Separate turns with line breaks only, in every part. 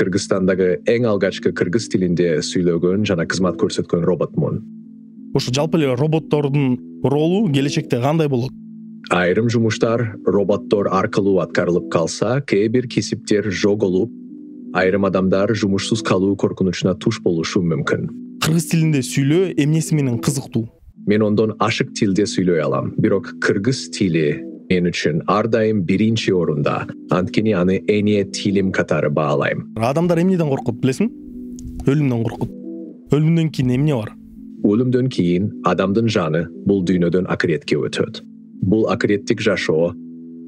Кыргызстандагы эң алгачкы кыргыз тилинде сүйлөгөн жана кызмат көрсөткөн роботмун.
Ошо жалпы эле роботтордун ролу келечекте кандай болот?
Айрым жумуштар роботтор аркылуу аткарылып калса, кээ бир кесиптер жоголуп, айрым адамдар жумушсуз калуу коркунучуна туш болушу мүмкүн.
Кыргыз тилинде сүйлөө эмнеси менен кызыктуу?
Мен ондон ашык тилде сүйлөй алам, бирок кыргыз тили мен үчүн ар дайым биринчи орунда. Анткени аны эне тилим катары баалайм.
Адамдар эмнеден коркот, билесиңби? Өлүмдөн коркот. Өлүмдөн кийин эмне бар?
Өлүмдөн кийин адамдын жаны бул дүйнөдөн акыретке өтөт. Бул акыреттик жашоо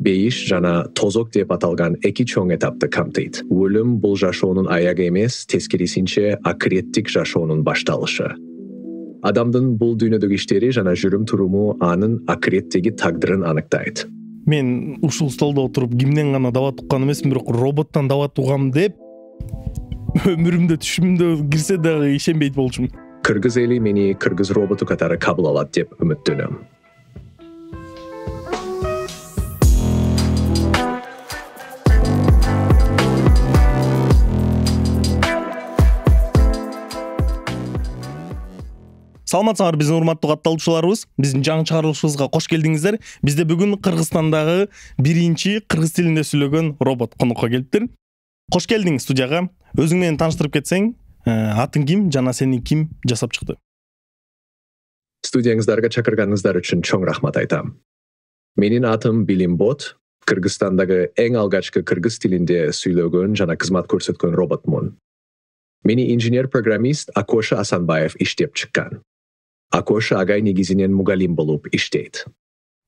бейиш жана тозок деп аталган эки чоң этапты камтыйт. Өлүм бул жашоонун аягы эмес, тескерисинче акыреттик жашоонун башталышы. Адамдын бул дүйнөдөгү иштери жана жүрүм туруму анын акыреттеги тагдырын аныктайт.
Мен ушул столдо отуруп кимден гана дабат уккан эмесмин, бирок роботтон дабат угам деп өмүрүмдө түшүмдө кирсе дагы ишенбейт болчумун.
Кыргыз эли мени кыргыз роботу катары кабыл алат деп үмүттөнөм.
Саламатсыңар биздин урматтуу катталуучуларыбыз. Биздин жаңы чыгарылышыбызга кош келдиңиздер. Бизде бүгүн Кыргызстандагы биринчи кыргыз тилинде сүйлөгөн робот конокко келиптир. Кош келдиң студияга. Өзүң менен тааныштырып кетсең, атың ким жана сени ким жасап чыкты?
Студияңыздарга чакырганыңыздар үчүн чоң рахмат айтам. Менин атым Билимбот, Кыргызстандагы эң алгачкы кыргыз тилинде сүйлөгөн жана кызмат көрсөткөн роботмун. Мени инженер-программист Акоша Асанбаев иштеп чыккан. Акоша агай негизинен мугалим болуп иштейт.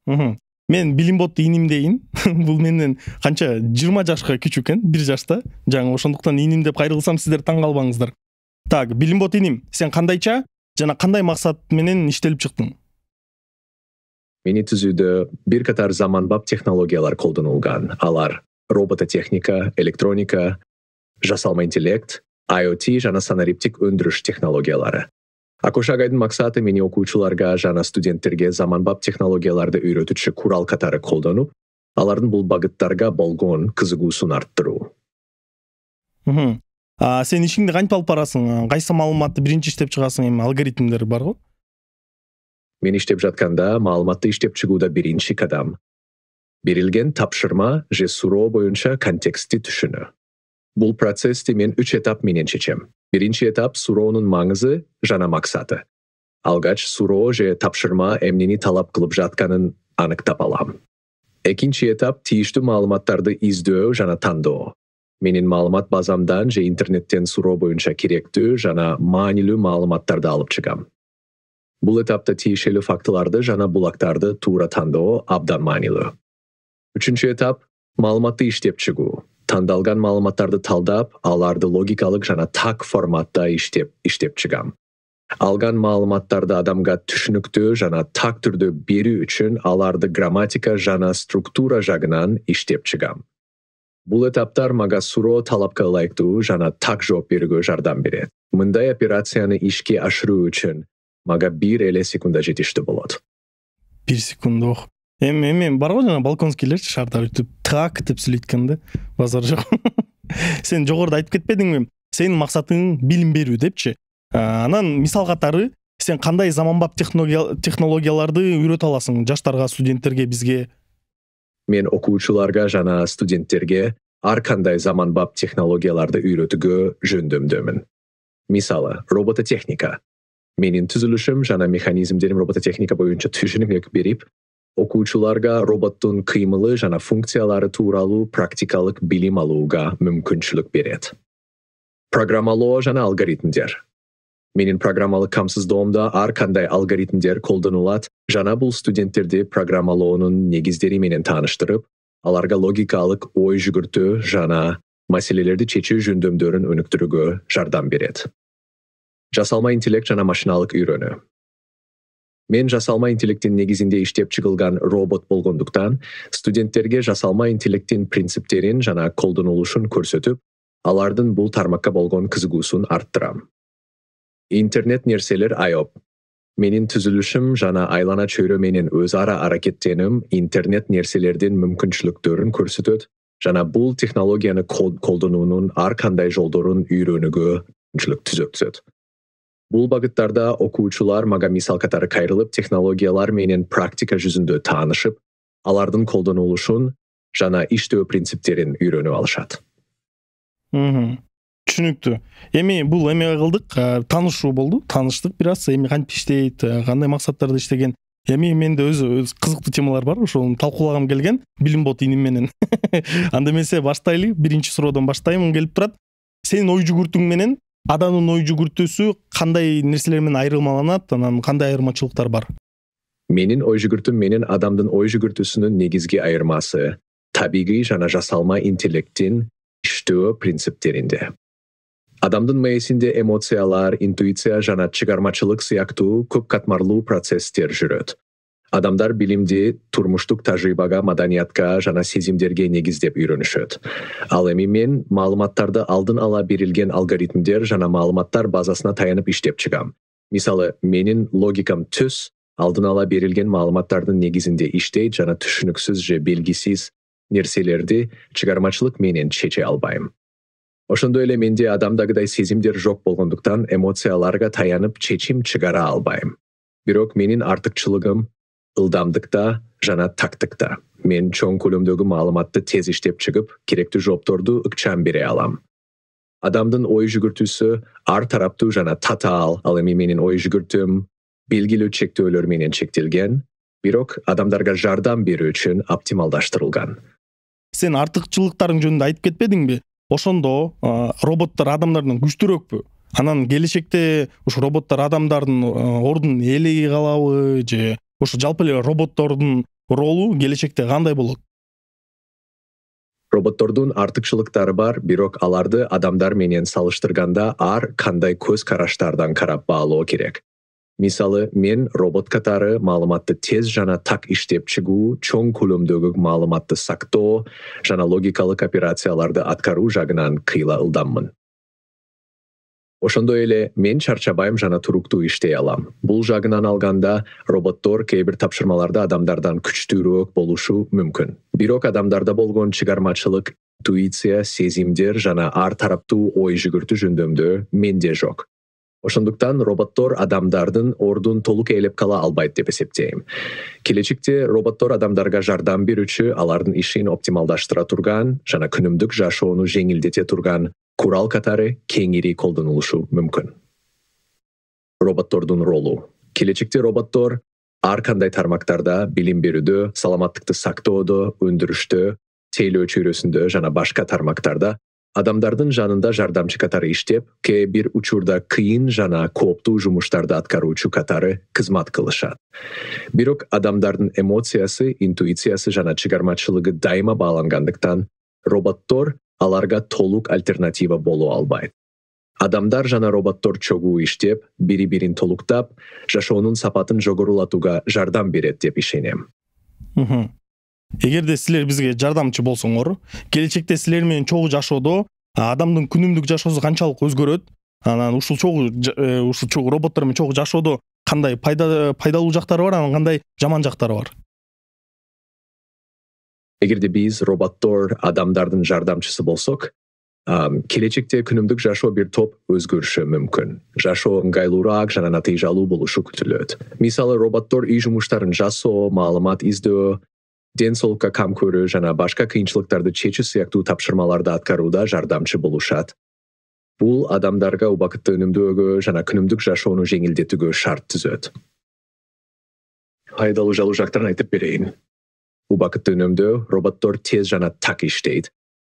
Мен Билимбот иним дейин. Бул менден канча 20 жашка күчүк экен, 1 жашта. Жаңы ошондуктан иним деп кайрылсам сиздер таң калбаңыздар. Так, Билимбот иним, сен кандайча жана кандай максат менен иштелип чыктың?
Мени түзүүдө бир катар заманбап технологиялар колдонулган. Алар робототехника, электроника, жасалма интеллект, IoT жана санариптик өндүрүш технологиялары. Акоша агайдын максаты мени окуучуларга жана студенттерге заманбап технологияларды үйрөтүүчү курал катары колдонуп, алардын бул багыттарга болгон кызыгуусун арттыруу.
Сен ишиңди кантип алып барасың? Кайсы маалыматты биринчи иштеп чыгасың? Эми алгоритмдер барбы?
Мен иштеп жатканда маалыматты иштеп чыгууда биринчи кадам берилген тапшырма же суроо боюнча контекстти түшүнүү. Бул процессти мен 3 этап менен чечем. Биринчи этап суроонун маңызы жана максаты. Алгач суроо же тапшырма эмнени талап кылып жатканын аныктап алам. Экинчи этап тийиштүү маалыматтарды издөө жана тандоо. Менин маалымат базамдан же интернеттен суроо боюнча керектүү жана маанилүү маалыматтарды алып чыгам. Бул этапта тийишелүү фактыларды жана булактарды туура тандоо абдан маанилүү. Үчүнчү этап маалыматты иштеп чыгуу. Тандалган маалыматтарды талдап, аларды логикалык жана так форматта иштеп чыгам. Алган маалыматтарды адамга түшүнүктүү жана так түрдө берүү үчүн аларды грамматика жана структура жагынан иштеп чыгам. Бул этаптар мага суроо талапка ылайыктуу жана так жооп берүүгө жардам берет. Мындай операцияны ишке ашыруу үчүн мага 1 эле секунда жетиштүү болот.
1 секунда ох. Эми барбы жана балконскийлерчи шаарда өтүп так деп сүйлөйткөндө базар жок. Сен жогоруда айтып кетпедиңби? Сенин максатың билим берүү депчи. Анан мисал катары сен кандай заманбап технологияларды үйрөтө аласың жаштарга, студенттерге, бизге?
Мен окуучуларга жана студенттерге ар кандай заманбап технологияларды үйрөтүүгө жөндөмдөмүн. Мисалы, робототехника. Менин түзүлүшүм жана механизмдерим робототехника боюнча түшүнүк берип, окуучуларга роботтун кыймылы жана функциялары тууралуу практикалык билим алууга мүмкүнчүлүк берет. Программалоо жана алгоритмдер. Менин программалык камсыздоомдо ар кандай алгоритмдер колдонулат жана бул студенттерди программалоонун негиздери менен тааныштырып, аларга логикалык ой жүгүртүү жана маселелерди чечүү жөндөмдөрүн өнүктүрүүгө жардам берет. Жасалма интеллект жана машиналык үйрөнүү. Мен жасалма интеллектин негизинде иштеп чыгылган робот болгондуктан, студенттерге жасалма интеллектин принциптерин жана колдонулушун көрсөтүп, алардын бул тармакка болгон кызыгуусун арттырам. Интернет нерселер IOP. Менин түзүлүшүм жана айлана чөйрө менен өз ара аракеттеним интернет нерселердин мүмкүнчүлүктөрүн көрсөтөт жана бул технологияны колдонуунун ар кандай жолдорун үйрөнүүгө мүмкүнчүлүк түзөт. Бул багыттарда окуучулар мага мисал катары кайрылып, технологиялар менен практика жүзүндө таанышып, алардын колдонулушун жана иштөө принциптерин үйрөнүп алышат.
Түшүнүктүү. Эми бул эмеге кылдык, таанышуу болду, тааныштык бир аз, эми кантип иштейт, кандай максаттарда иштеген. Эми менде өз кызыктуу темалар бар, ошону талкуулагым келген, билим бот иним менен. Анда эмесе баштайлы, биринчи суроодон баштаймын келип турат. Сенин ой жүгүртүүң менен адамдын ой жүгүртүүсү кандай нерселер менен айырмаланат, анан кандай айырмачылыктар бар?
Менин ой жүгүртүүм менен адамдын ой жүгүртүүсүнүн негизги айырмасы табигый жана жасалма интеллекттин иштөө принциптеринде. Адамдын мээсинде эмоциялар, интуиция жана чыгармачылык сыяктуу көп катмарлуу процесстер жүрөт. Адамдар билимди турмуштук тажрыйбага, маданиятка жана сезимдерге негиздеп үйрөнүшөт. Ал эми мен маалыматтарды алдын ала берилген алгоритмдер жана маалыматтар базасына таянып иштеп чыгам. Мисалы, менин логикам түз, алдын ала берилген маалыматтардын негизинде иштейт жана түшүнүксүз же белгисиз нерселерди чыгармачылык менен чече албайм. Ошондой эле менде адамдагыдай сезимдер жок болгондуктан эмоцияларга таянып чечим чыгара албайм. Бирок менин артыкчылыгым ылдамдыкта жана тактыкта. Мен чоң көлөмдөгү маалыматты тез иштеп чыгып, керектүү жоопторду ыкчам бере алам. Адамдын ой жүгүртүүсү ар тараптуу жана татаал, ал эми менин ой жүгүртүүм белгилүү чектөөлөр менен чектелген, бирок адамдарга жардам берүү үчүн оптималдаштырылган.
Сен артыкчылыктарың жөнүндө айтып кетпедиңби? Ошондо роботтор адамдардан күчтүүрөкпү? Анан келечекте ушу роботтор адамдардын ордун ээлей калабы же ушу жалпы эле роботтордун ролу келечекте кандай болот?
Роботтордун артыкчылыктары бар, бирок аларды адамдар менен салыштырганда ар кандай көз караштардан карап баалоо керек. Мисалы, мен робот катары маалыматты тез жана так иштеп чыгуу, чоң көлөмдөгү маалыматты сактоо жана логикалык операцияларды аткаруу жагынан кыйла ылдаммын. Ошондой эле мен чарчабайм жана туруктуу иштей алам. Бул жагынан алганда роботтор кээ бир тапшырмаларда адамдардан күчтүүрөөк болушу мүмкүн. Бирок адамдарда болгон чыгармачылык, интуиция, сезимдер жана ар тараптуу ой жүгүртүү жөндөмдө менде жок. Ошондуктан роботтор адамдардын ордун толук ээлеп кала албайт деп эсептейм. Келечекте роботтор адамдарга жардам берүүчү, алардын ишин оптималдаштыра турган жана күнүмдүк жашоону жеңилдете турган курал катары кеңири колдонулушу мүмкүн. Роботтордун ролу. Келечекте роботтор ар кандай тармактарда билим берүүдө, саламаттыкты сактоодо, өндүрүштө, тейлөө чөйрөсүндө жана башка тармактарда адамдардын жанында жардамчы катары иштеп, кээ бир учурда кыйын жана кооптуу жумуштарды аткаруучу катары кызмат кылышат. Бирок адамдардын эмоциясы, интуициясы жана чыгармачылыгы дайыма баалангандыктан, роботтор аларга толук альтернатива боло албайт. Адамдар жана роботтор чогуу иштеп, бири-бирин толуктап, жашоонун сапатын жогорулатууга жардам берет деп ишенем.
Эгерде силер бизге жардамчы болсоңор, келечекте силер менен чогуу жашоодо адамдын күнүмдүк жашоосу канчалык өзгөрөт? Анан ушул чогуу роботтор менен чогуу жашоодо кандай пайдалуу жактары бар, анан кандай жаман жактары бар?
Эгерде биз роботтор адамдардын жардамчысы болсок, келечекте күнүмдүк жашоо бир топ өзгөрүшү мүмкүн. Жашоо ыңгайлуураак жана натыйжалуу болушу күтүлөт. Мисалы, роботтор үй жумуштарын жасоо, маалымат издөө, ден соолукка кам көрүү жана башка кыйынчылыктарды чечүү сыяктуу тапшырмаларды аткарууда жардамчы болушат. Бул адамдарга убакытты өнүмдөөгө жана күнүмдүк жашоону жеңилдетүүгө шарт түзөт. Пайдалуу жалуу жактарын айтып берейин. Убакытты өнүмдөө роботтор тез жана так иштейт.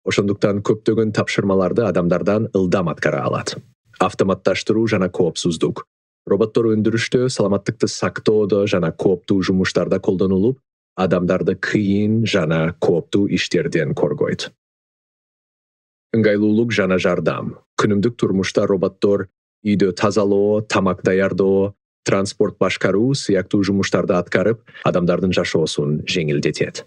Ошондуктан көптөгөн тапшырмаларды адамдардан ылдам аткара алат. Автоматташтыруу жана коопсуздук. Роботтор өндүрүштө, саламаттыкты сактоодо жана кооптуу жумуштарда колдонулуп, адамдарды кыйын жана кооптуу иштерден коргойт. Ыңгайлуулук жана жардам. Күнүмдүк турмушта роботтор үйдө тазалоо, тамак даярдоо, транспорт башкаруу сыяктуу жумуштарды аткарып, адамдардын жашоосун жеңилдетет.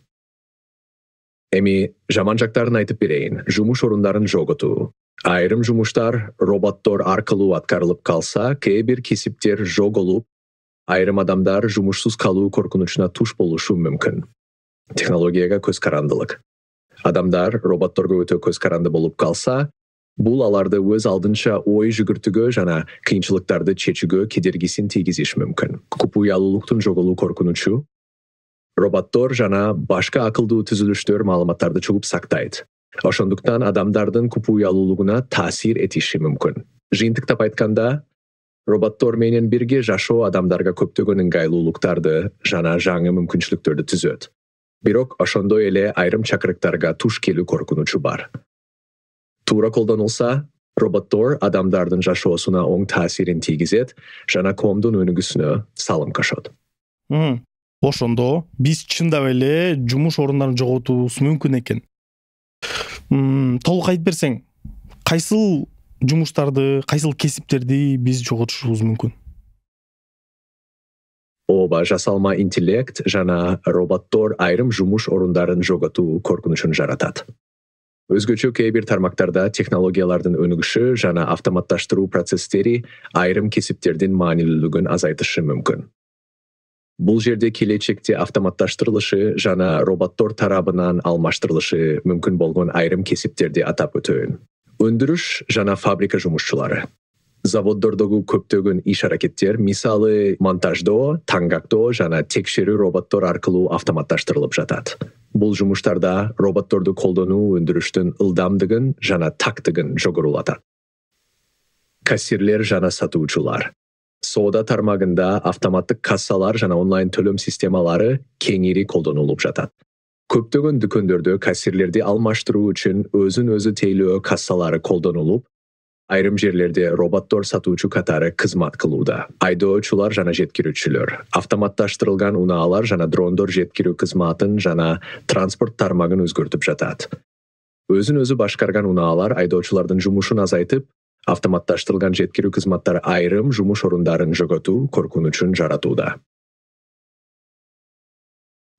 Эми жаман жактарын айтып берейин. Жумуш орундарын жоготуу. Айрым жумуштар роботтор аркылуу аткарылып калса, кээ бир кесиптер жоголуп, айрым адамдар жумушсуз калуу коркунучуна туш болушу мүмкүн. Технологияга көз карандылык. Адамдар роботторго өтө көз каранды болуп калса, бул аларды өз алдынча ой жүгүртүүгө жана кыйынчылыктарды чечүүгө кедергисин тийгизиши мүмкүн. Купуялуулуктун жоголуу коркунучу. Роботтор жана башка акылдуу түзүлүштөр маалыматтарды чугуп сактайт. Ошондуктан адамдардын купуялуулугуна таасир этиши мүмкүн. Жыйынтыктап айтканда, роботтор менен бирге жашоо адамдарга көптөгөн ыңгайлуулуктарды жана жаңы мүмкүнчүлүктөрдү түзөт. Бирок ошондой эле айрым чакырыктарга туш келүү коркунучу бар. Туура колдонулса, роботтор адамдардын жашоосуна оң таасирин тийгизет жана коомдун өнүгүүсүнө салым кошот.
Ошондо биз чындап эле жумуш орундарын жоготуубуз мүмкүн экен. Толук айтып берсең, кайсыл жумуштарды, кайсыл кесиптерди биз жоготушубуз мүмкүн?
Ооба, жасалма интеллект жана роботтор айрым жумуш орундарын жоготуу коркунучун жаратат. Өзгөчө кээ бир тармактарда технологиялардын өнүгүшү жана автоматташтыруу процесстери айрым кесиптердин маанилүүлүгүн азайтышы мүмкүн. Бул жерде келечекте автоматташтырылышы жана роботтор тарабынан алмаштырылышы мүмкүн болгон айрым кесиптерди атап өтөйүн. Өндүрүш жана фабрика жумушчулары. Заводдордогу көптөгөн иш-аракеттер, мисалы монтаждоо, таңгактоо жана текшерүү роботтор аркылуу автоматташтырылып жатат. Бул жумуштарда роботторду колдонуу өндүрүштүн ылдамдыгын жана тактыгын жогорулатат. Кассирлер жана сатуучулар. Соода тармагында автоматтык кассалар жана онлайн төлөм системалары кеңири колдонулуп жатат. Көптөгөн дүкөндөрдө кассирлерди алмаштыруу үчүн өзүн-өзү тейлөө кассалары колдонулуп, айрым жерлерде роботтор сатуучу катары кызмат кылууда. Айдоочулар жана жеткирүүчүлөр, автоматташтырылган унаалар жана дрондор жеткирүү кызматын жана транспорт тармагын өзгөртүп жатат. Өзүн-өзү башкарган унаалар айдоочулардын жумушун азайтып, автоматташтырылган жеткирүү кызматтары айрым жумуш орундарын жоготуу коркунучун жаратууда.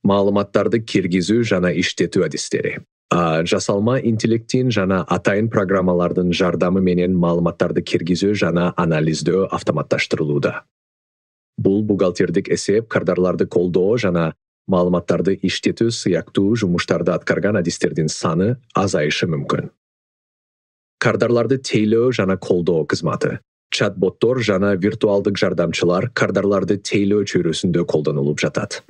Маалыматтарды киргизүү жана иштетүү адистери. Жасалма интеллектин жана атайын программалардын жардамы менен маалыматтарды киргизүү жана анализдөө автоматташтырылууда. Бул бухгалтердик эсеп, кардарларды колдоо жана маалыматтарды иштетүү сыяктуу жумуштарды аткарган адистердин саны азайышы мүмкүн. Кардарларды тейлөө жана колдоо кызматы. Чат-боттор жана виртуалдык жардамчылар кардарларды тейлөө чөйрөсүндө колдонулуп жатат.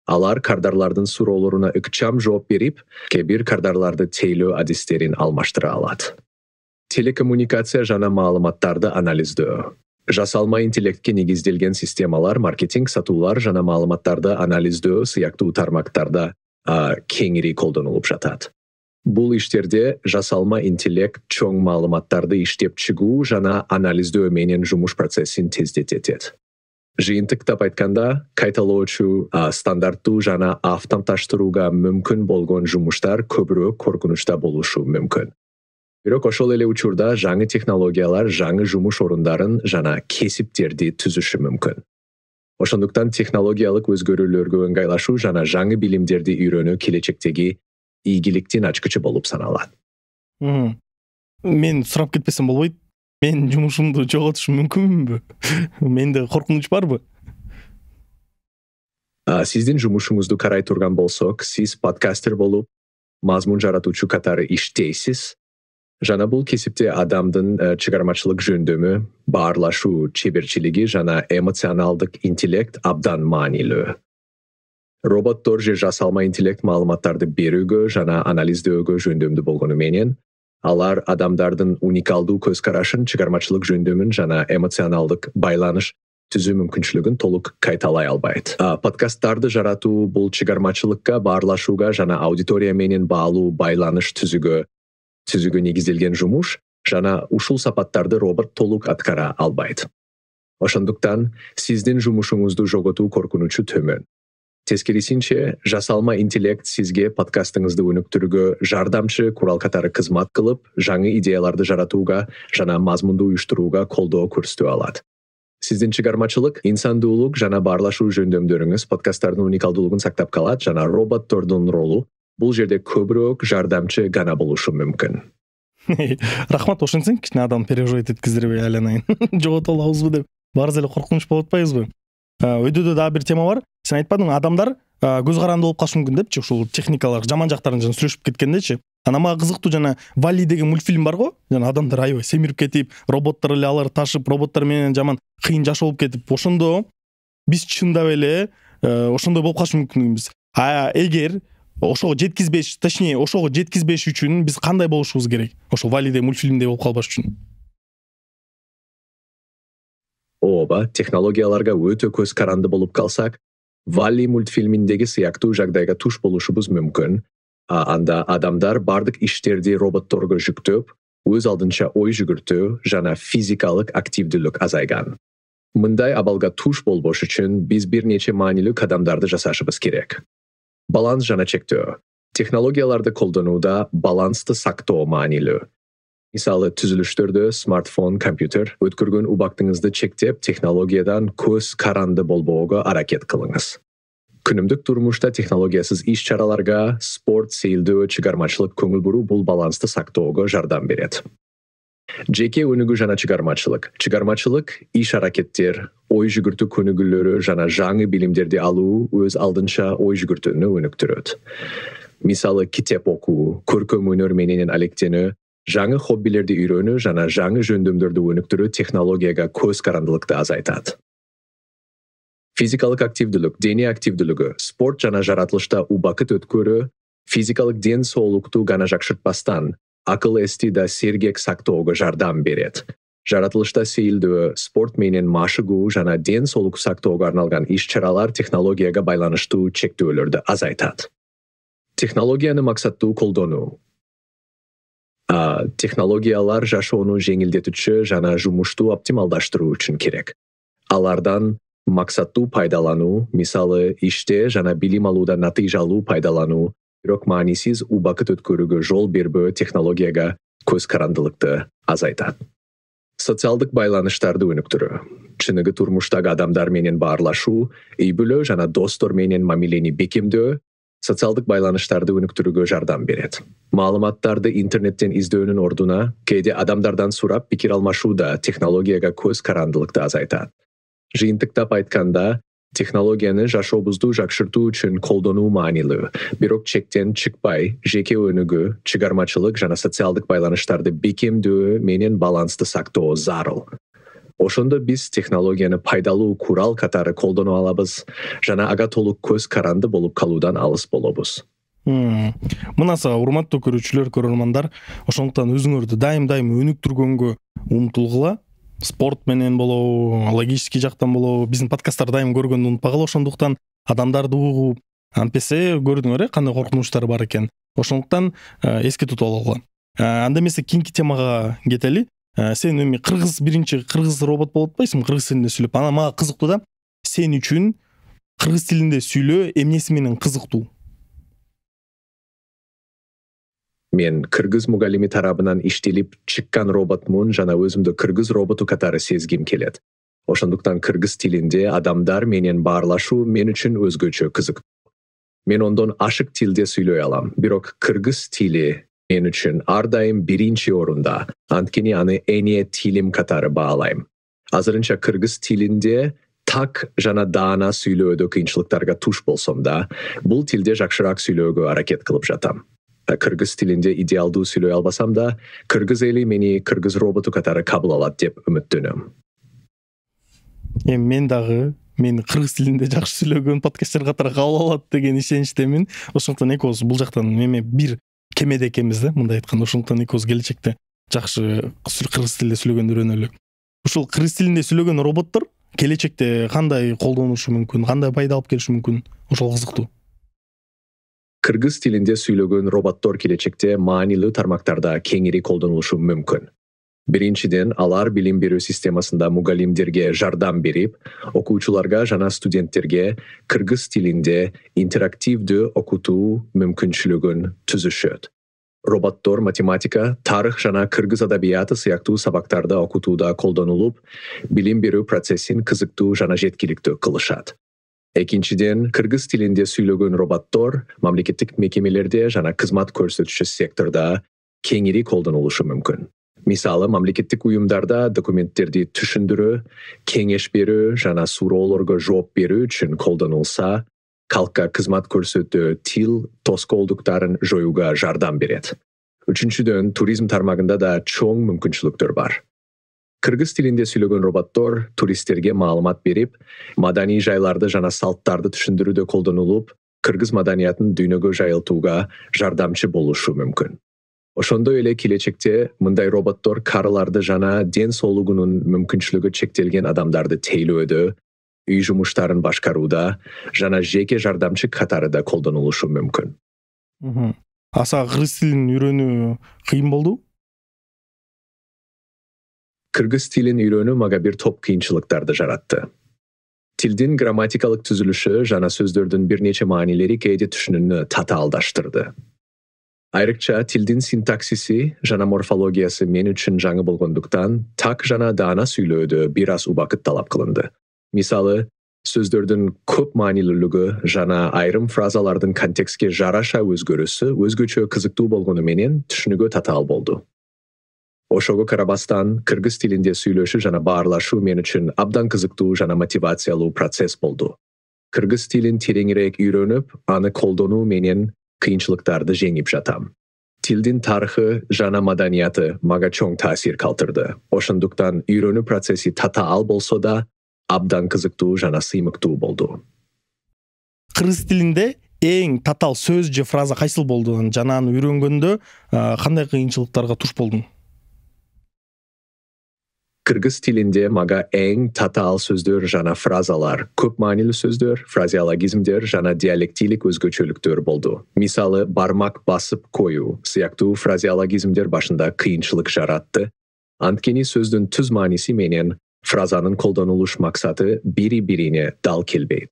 Алар кардарлардын суроолоруна ыкчам жооп берип, кээ бир кардарларды тейлөө адистерин алмаштыра алат. Телекоммуникация жана маалыматтарды анализдөө. Жасалма интеллектке негизделген системалар, маркетинг, сатуулар жана маалыматтарды анализдөө сыяктуу тармактарда кеңири колдонулуп жатат. Бул иштерде жасалма интеллект чоң маалыматтарды иштеп чыгуу жана анализдөө менен жумуш процессин тездетет. Жыйынтыктап айтканда, кайталоочу, стандарттуу жана автоматташтырууга мүмкүн болгон жумуштар көбүрөөк коркунучта болушу мүмкүн. Бирок ошол эле учурда жаңы технологиялар жаңы жумуш орундарын жана кесиптерди түзүшү мүмкүн. Ошондуктан технологиялык өзгөрүүлөргө ыңгайлашуу жана жаңы билимдерди үйрөнүү келечектеги ийгиликтин ачкычы болуп саналат.
Мен сурап кетпесем болбойт. Мен жумушумду жоготушум мүмкүнбү? Менде коркунуч барбы?
Сиздин жумушуңузду карай турган болсок, сиз подкастер болуп, мазмун жаратуучу катары иштейсиз. Жана бул кесипте адамдын чыгармачылык жөндөмү, баарлашуу чеберчилиги жана эмоционалдык интеллект абдан маанилүү. Роботтор же жасалма интеллект маалыматтарды берүүгө жана анализдөөгө жөндөмдүү болгону менен, алар адамдардын уникалдуу көз карашын, чыгармачылык жөндөмүн жана эмоционалдык байланыш түзүү мүмкүнчүлүгүн толук кайталай албайт. Подкасттарды жаратуу бул чыгармачылыкка, баарлашууга жана аудитория менен баалуу байланыш түзүүгө негизделген жумуш жана ушул сапаттарды робот толук аткара албайт. Ошондуктан сиздин жумушуңузду жоготуу коркунучу төмөн. Тескерисинче, жасалма интеллект сизге подкастыңызды өнүктүрүүгө жардамчы курал катары кызмат кылып, жаңы идеяларды жаратууга жана мазмунду уюштурууга колдоо көрсөтө алат. Сиздин чыгармачылык, инсандуулук жана баарлашуу жөндөмдөрүңүз подкасттардын уникалдуулугун сактап калат жана роботтордун ролу бул жерде көбүрөөк жардамчы гана болушу мүмкүн.
Рахмат, ошентсең кичине адам переживать эткиздирбей айланайын. Жогото алабызбы деп. Барыз эле коркунуч болуп атпайбызбы? Өйдөдө дагы бир тема бар. Сен айтпадың, адамдар көз каранды болуп калышы мүмкүн депчи, ушул техникалар жаман жактарын жана сүйлөшүп кеткендечи. Анан мага кызыктуу жана Валли деген мультфильм бар го, жана адамдар аябай семирип кетип, роботтор эле аларды ташып, роботтор менен жаман кыйын жашоо болуп кетип, ошондо биз чындап эле ошондой болуп калышы мүмкүнбүз. Эгер ошого жеткизбеш, точнее, ошого жеткизбеш үчүн биз кандай болушубуз керек? Ошо Валлиде мультфильмдей болуп калбаш үчүн.
Ооба, технологияларга өтө көз каранды болуп калсак, Валли мультфильминдеги сыяктуу жагдайга туш болушубуз мүмкүн. Анда адамдар бардык иштерди роботторго жүктөп, өз алдынча ой жүгүртүү жана физикалык активдүүлүк азайган. Мындай абалга туш болбош үчүн биз бир нече маанилүү кадамдарды жасашыбыз керек. Баланс жана чектөө. Технологияларды колдонууда балансты сактоо маанилүү. Мисалы, түзүлүштөрдө смартфон, компьютер өткөргөн убактыңызды чектеп, технологиядан көз каранды болбоого аракет кылыңыз. Күнүмдүк турмушта технологиясыз иш-чараларга, спорт, сейилдөө, чыгармачылык көңүл буруу бул балансты сактоого жардам берет. Жеке өнүгүү жана чыгармачылык. Чыгармачылык иш аракеттер, ой жүгүртүү көнүгүүлөрү жана жаңы билимдерди алуу өз алдынча ой жүгүртүүнү өнүктүрөт. Мисалы, китеп окуу, көркөм өнөр менен алектенүү, жаңы хоббилерди үйрөнүү жана жаңы жөндөмдөрдү өнүктүрүү технологияга көз карандылыкты азайтат. Физикалык активдүүлүк, дене активдүүлүгү, спорт жана жаратылышта убакыт өткөрүү, физикалык ден соолукту гана жакшыртпастан, акыл эсти да сергек сактоого жардам берет. Жаратылышта сейилдөө, спорт менен машыгуу жана ден соолук сактоого арналган иш-чаралар технологияга байланыштуу чектөөлөрдү азайтат. Технологияны максаттуу колдонуу. Технологиялар жашоону жеңилдетүүчү жана жумушту оптималдаштыруу үчүн керек. Алардан максаттуу пайдалануу, мисалы, иште жана билим алууда натыйжалуу пайдалануу, бирок маанисиз убакыт өткөрүүгө жол бербөө технологияга көз карандылыкты азайтат. Социалдык байланыштарды өнүктүрүү. Чыныгы турмуштагы адамдар менен баарлашуу, үй бүлө жана достор менен мамилени бекемдөө социалдык байланыштарды өнүктүрүүгө жардам берет. Маалыматтарды интернеттен издөөнүн ордуна, кээде адамдардан сурап пикир алмашуу да технологияга көз карандылыкты азайтат. Жыйынтыктап айтканда, технологияны жашообузду жакшыртуу үчүн колдонуу маанилүү, бирок чектен чыкпай, жеке өнүгүү, чыгармачылык жана социалдык байланыштарды бекемдөө менен балансты сактоо зарыл. Ошондо биз технологияны пайдалуу курал катары колдоно алабыз жана ага толук көз каранды болуп калуудан алыс болобуз.
Мынаса, урматтуу көрүүчүлөр, көрөрмандар, ошондуктан өзүңөрдү дайым өнүктүргөнгө умтулгула. Спорт менен болобу, логический жактан болобу, биздин подкасттарды дайым көргөндү унутпагыла. Ошондуктан адамдарды угуп, антпесе көрдүңөр кандай коркунучтар бар экен. Ошондуктан эске тутуп алгыла. Анда эмесе кийинки темага кетели. Сен эми биринчи кыргыз робот болуп атпайсыңбы, кыргыз тилинде сүйлөп. Ана мага кызыктуу да, сен үчүн кыргыз тилинде сүйлөө эмнеси менен кызыктуу?
Мен кыргыз мугалими тарабынан иштелип чыккан роботмун жана өзүмдү кыргыз роботу катары сезгим келет. Ошондуктан кыргыз тилинде адамдар менен баарлашуу мен үчүн өзгөчө кызыктуу. Мен ондон ашык тилде сүйлөй алам, бирок кыргыз тили мен үчүн ар дайым биринчи орунда, анткени аны эне тилим катары баалайм. Азырынча кыргыз тилинде так жана даана сүйлөөдө кыйынчылыктарга туш болсом да, бул тилде жакшыраак сүйлөөгө аракет кылып жатам. Кыргыз тилинде идеалдуу сүйлөй албасам да, кыргыз эли мени кыргыз роботу катары кабыл алат деп үмүттөнөм.
Мен дагы кыргыз тилинде жакшы сүйлөгөн подкасттер катары кабыл алат деген ишеничтемин. Ошондуктан экөөбүз бул жактан бир кемеде экенбиз да, мындай айтканда. Ошондуктан экөөбүз келечекте жакшы кыргыз тилинде сүйлөгөндү үйрөнөлү. Ушул кыргыз тилинде сүйлөгөн роботтор келечекте кандай колдонулушу мүмкүн, кандай пайда алып келиши мүмкүн? Ошол кызыктуу.
Кыргыз тилинде сүйлөгөн роботтор келечекте маанилүү тармактарда кеңири колдонулушу мүмкүн. Биринчиден, алар билим берүү системасында мугалимдерге жардам берип, окуучуларга жана студенттерге кыргыз тилинде интерактивдүү окутуу мүмкүнчүлүгүн түзүшөт. Роботтор математика, тарых жана кыргыз адабияты сыяктуу сабактарда окутууда колдонулуп, билим берүү процессин кызыктуу жана жеткиликтүү кылышат. Экинчиден, кыргыз тилинде сүйлөгөн роботтор мамлекеттик мекемелерде жана кызмат көрсөтүүчү секторда кеңири колдонулушу мүмкүн. Мисалы, мамлекеттик уюмдарда документтерди түшүндүрүү, кеңеш берүү жана суроолорго жооп берүү үчүн колдонулса, Kalkka kızmat көрсөтүү, til тоскоолдуктарын жоюга жардам берет. Үчүнчүдөн, туризм тармагында да чоң мүмкүнчүлүктөр бар. Кыргыз тилинде сүйлөгөн роботтор туристтерге маалымат берип, маданий жайларды жана салттарды түшүндүрүүдө колдонулуп, кыргыз маданиятын дүйнөгө жайылтууга жардамчы болушу мүмкүн. Ошондой эле келечекте мындай роботтор карыларды жана ден соолугунун мүмкүнчүлүгү чектелген адамдарды тейлөөдө, үй жумуштарын башкарууда жана жеке жардамчы катары да колдонулушу мүмкүн.
Аса кыргыз тилин үйрөнүү кыйын болду?
Кыргыз тилин үйрөнүү мага бир топ кыйынчылыктарды жаратты. Тилдин грамматикалык түзүлүшү жана сөздөрдүн бир нече маанилери кээде түшүнүүнү татаалдаштырды. Айрыкча тилдин синтаксиси жана морфологиясы мен үчүн жаңы болгондуктан, так жана даана сүйлөөдө бир аз убакыт талап кылынды. Мисалы, сөздөрдүн көп маанилүүлүгү жана айрым фразалардын контекстке жараша өзгөрүүсү өзгөчө кызыктуу болгону менен түшүнүүгө татаал болду. Ошого карабастан, кыргыз тилинде сүйлөшүү жана баарлашуу мен үчүн абдан кызыктуу жана мотивациялуу процесс болду. Кыргыз тилин тереңирээк үйрөнүп, аны колдонуу менен кыйынчылыктарды жеңип жатам. Тилдин тарыхы жана маданияты мага чоң таасир калтырды. Ошондуктан үйрөнүү процесси татаал болсо да, абдан кызыктуу жана сыймыктуу болду.
Кыргыз тилинде эң татаал сөз же фраза кайсыл болду жана аны үйрөнгөндө кандай кыйынчылыктарга туш болдуң?
Кыргыз тилинде мага эң татаал сөздөр жана фразалар, көп маанилүү сөздөр, фразеологизмдер жана диалектилик өзгөчөлүктөр болду. Мисалы, бармак басып коюу сыяктуу фразеологизмдер башында кыйынчылык жаратты. Анткени сөздүн түз мааниси менен фразанын колдонулуш максаты бири-бирине дал келбейт.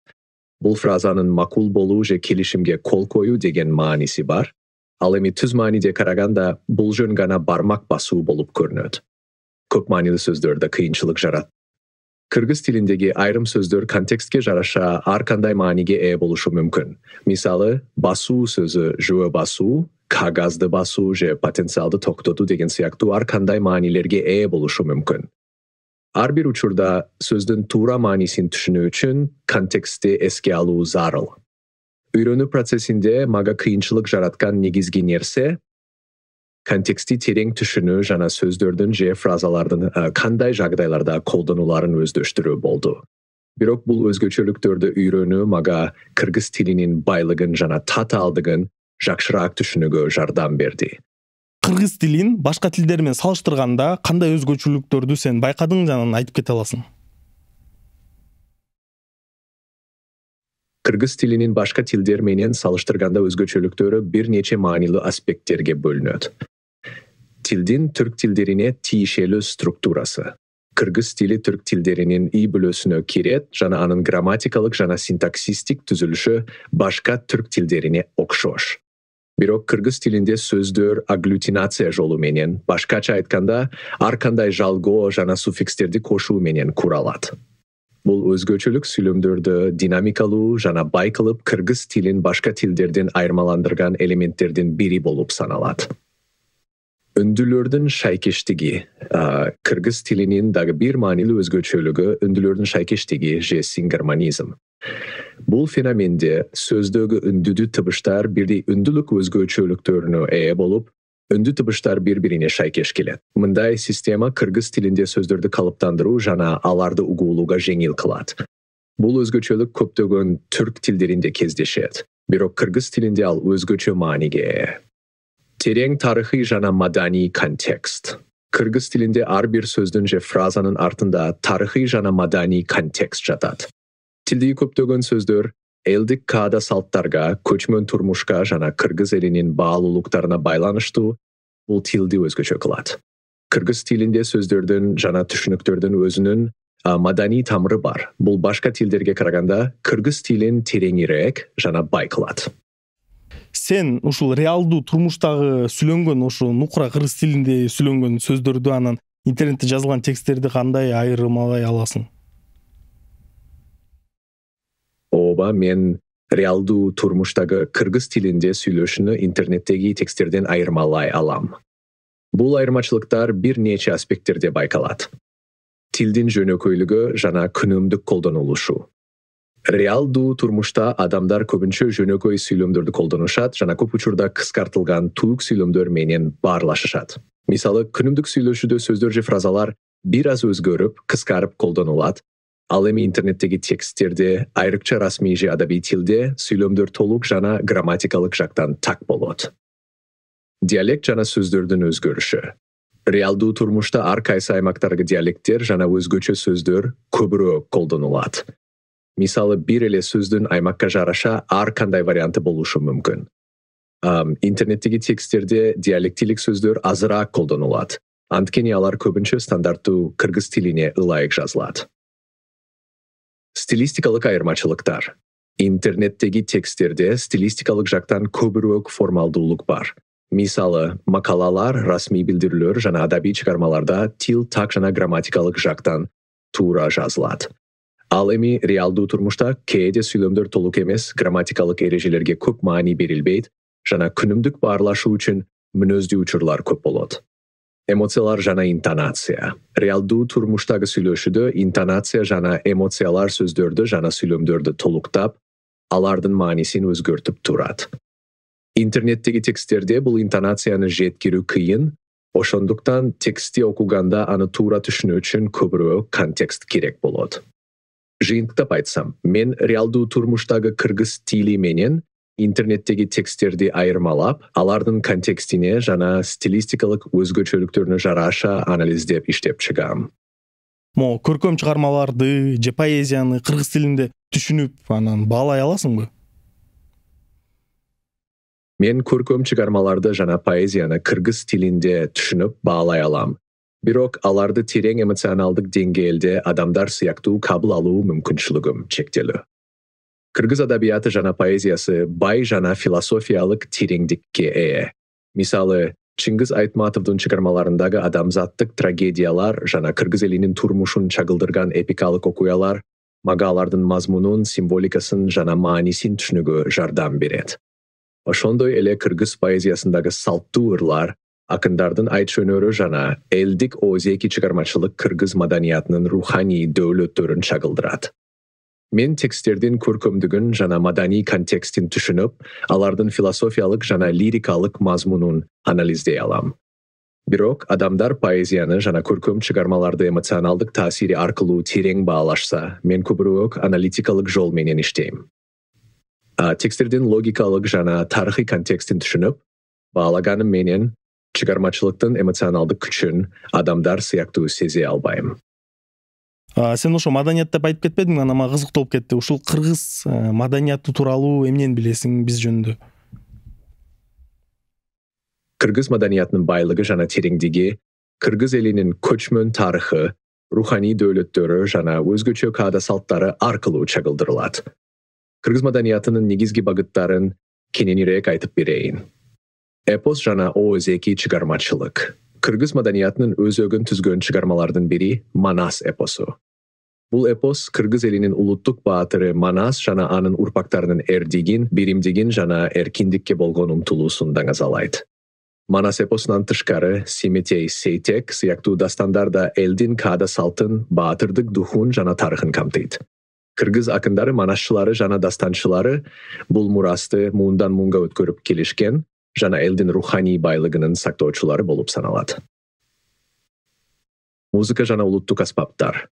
Бул фразанын макул болуу же келишимге кол коюу деген мааниси бар. Ал эми түз мааниде караганда бул жөн гана бармак басуу болуп көрүнөт. Көп маанилүү сөздөрдө кыйынчылык жарат. Кыргыз тилиндеги айрым сөздөр контекстке жараша ар кандай мааниге ээ болушу мүмкүн. Мисалы, басуу сөзү жөө басуу, кагазды басуу же потенциалды токтотуу деген сыяктуу ар кандай маанилерге ээ болушу мүмкүн. Ар бир учурда сөздүн туура маанисин түшүнүү үчүн контекстти эске алуу зарыл. Үйрөнүү процессинде мага кыйынчылык жараткан негизги нерсе контекстти терең түшүнүү жана сөздөрдүн же фразалардын кандай жагдайларда колдонуларын өздөштүрүү болду. Бирок бул өзгөчөлүктөрдү үйрөнүү мага кыргыз тилинин байлыгын жана татаалдыгын жакшыраак түшүнүүгө жардам берди.
Кыргыз тилин башка тилдер менен салыштырганда кандай өзгөчөлүктөрдү сен байкадың жана айтып кете аласың?
Кыргыз тилинин башка тилдер менен салыштырганда өзгөчөлүктөрү бир нече маанилүү аспекттерге бөлүнөт. Тилдин түрк тилдерине тиешелүү структурасы. Кыргыз тили түрк тилдеринин үй бүлөсүнө кирет жана анын грамматикалык жана синтаксистик түзүлүшү башка түрк тилдерине окшош. Бирок кыргыз тилинде сөздөр агглютинация жолу менен, башкача айтканда, ар кандай жалгоо жана суффикстерди кошуу менен куралат. Бул өзгөчөлүк сүйлөмдөрдү динамикалуу жана бай кылып кыргыз тилин башка тилдерден айырмаландырган элементтердин бири болуп саналат. Үндүлөрдүн шайкештиги. Кыргыз тилинин дагы бир маанилүү өзгөчөлүгү үндүлөрдүн шайкештиги же сингармонизм. Бул феноменде сөздөгү үндүдүү тыбыштар бирдей үндүлүк өзгөчөлүктөрүнө ээ болуп, үндү тыбыштар бири-бирине шайкеш келет. Мындай система кыргыз тилинде сөздөрдү калыптандыруу жана аларды угуулууга жеңил кылат. Бул өзгөчөлүк көптөгөн түрк тилдеринде кездешет. Бирок кыргыз тилинде ал өзгөчө мааниге ээ. Терең тарыхый жана маданий контекст. Кыргыз тилинде ар бир сөздүн же фразанын артында тарыхый жана маданий контекст жатат. Тилдеги көптөгөн сөздөр элдик каада салттарга, көчмөн турмушка жана кыргыз элинин баалуулуктарына байланыштуу, бул тилди өзгөчө кылат. Кыргыз тилинде сөздөрдүн жана түшүнүктөрдүн өзүнүн маданий тамыры бар. Бул башка тилдерге караганда кыргыз тилин тереңирээк жана бай кылат.
Сен ушул реалдуу турмуштагы сүйлөнгөн ошо нукура кыргыз тилинде сүйлөнгөн сөздөрдү анан интернетте жазылган тексттерди кандай айырмалай аласың?
Ооба, мен реалдуу турмуштагы кыргыз тилинде сүйлөшүүнү интернеттеги тексттерден айырмалай алам. Бул айырмачылыктар бир нече аспекттерде байкалат. Тилдин жөнөкөйлүгү жана күнүмдүк колдонулушу. Реалдуу турмушта адамдар көбүнчө жөнөкөй сүйлөмдөрдү колдонушат жана көп учурда кыскартылган туук сүйлөмдөр менен баарлашышат. Мисалы, күнүмдүк сүйлөшүүдө сөздөр же фразалар бир аз өзгөрүп, кыскарып колдонулат. Ал эми интернеттеги тексттерде, айрыкча расмий же адабий тилде сүйлөмдөр толук жана грамматикалык жактан так болот. Диалект жана сөздөрдүн өзгөрүшү. Реалдуу турмушта ар кайсы аймактардагы диалекттер жана өзгөчө сөздөр көбүрөөк колдонулат. Мисалы, бир эле сөздүн аймакка жараша ар кандай варианты болушу мүмкүн. Интернеттеги тексттерде диалектилик сөздөр азыраак колдонулат. Анткени алар көбүнчө стандарттуу кыргыз тилине ылайык жазылат. Стилистикалык айырмачылыктар. Интернеттеги тексттерде стилистикалык жактан көбүрөөк формалдуулук бар. Мисалы, макалалар, расмий билдирүүлөр жана адабий чыгармаларда тил так жана грамматикалык жактан туура жазылат. Ал эми реалдуу турмушта кээде сүйлөмдөр толук эмес, грамматикалык эрежелерге көп маани берилбейт жана күнүмдүк баарлашуу үчүн мүнөздүү учурлар көп болот. Эмоциялар жана интонация. Реалдуу турмуштагы сүйлөшүүдө интонация жана эмоциялар сөздөрдү жана сүйлөмдөрдү толуктап, алардын маанисин өзгөртүп турат. Интернеттеги тексттерде бул интонацияны жеткирүү кыйын, ошондуктан текстти окуганда аны туура түшүнүү үчүн көбүрөөк контекст керек болот. Жыйынтыктап айтсам, мен реалдуу турмуштагы кыргыз тили менен интернеттеги тексттерди айырмалап, алардын контекстине жана стилистикалык өзгөчөлүктөрүнө жараша анализдеп иштеп чыгам.
Көркөм чыгармаларды же поэзияны кыргыз тилинде түшүнүп, анан баалай аласыңбы?
Мен көркөм чыгармаларды жана поэзияны кыргыз тилинде түшүнүп баалай алам. Бирок аларды терең эмоционалдык деңгээлде адамдар сыяктуу кабыл алуу мүмкүнчүлүгүм чектелүү. Кыргыз адабияты жана поэзиясы бай жана философиялык тереңдикке ээ. Мисалы, Чыңгыз Айтматовдун чыгармаларындагы адамзаттык трагедиялар жана кыргыз элинин турмушун чагылдырган эпикалык окуялар мага алардын мазмунун, символикасын жана маанисин түшүнүүгө жардам берет. Ошондой эле кыргыз поэзиясындагы салттуу ырлар, акындардын айтыш өнөрү жана элдик оозеки чыгармачылык кыргыз маданиятынын руханий дөөлөттөрүн чагылдырат. Мен тексттердин көркөмдүгүн жана маданий контекстин түшүнүп, алардын философиялык жана лирикалык мазмунун анализдей алам. Бирок адамдар поэзияны жана көркөм чыгармаларды эмоционалдык таасири аркылуу терең баалашса, мен көбүрөөк аналитикалык жол менен иштейм. Тексттердин логикалык жана тарыхый контекстин түшүнүп, баалаганым менен чыгармачылыктын эмоционалдык күчүн адамдар сыяктуу сезе албайм.
Сен ошо маданият деп айтып кетпедиң, анан мага кызыктуу болуп кетти. Ушул кыргыз маданияты тууралуу эмнени билесиң биз жөнүндө?
Кыргыз маданиятынын байлыгы жана тереңдиги, кыргыз элинин көчмөн тарыхы, руханий дөөлөттөрү жана өзгөчө каада салттары аркылуу чагылдырылат. Кыргыз маданиятынын негизги багыттарын кененирээк айтып берейин. Эпос жана оозеки чыгармачылык. Кыргыз маданиятынын өзөгүн түзгөн чыгармалардын бири Манас эпосу. Бул эпос кыргыз элинин улуттук баатыры Манас жана анын урпактарынын эрдигин, биримдигин жана эркиндикке болгон умтулуусун даңазалайт. Манас эпосунан тышкары Симетей Сейтек сыяктуу дастандар да элдин каада салтын, баатырдык духун жана тарыхын камтыйт. Кыргыз акындары, манасчылары жана дастанчылары бул мурасты муундан муунга өткөрүп келишкен жана элдин руханий байлыгынын сактоочулары болуп саналат. Музыка жана улуттук аспаптар.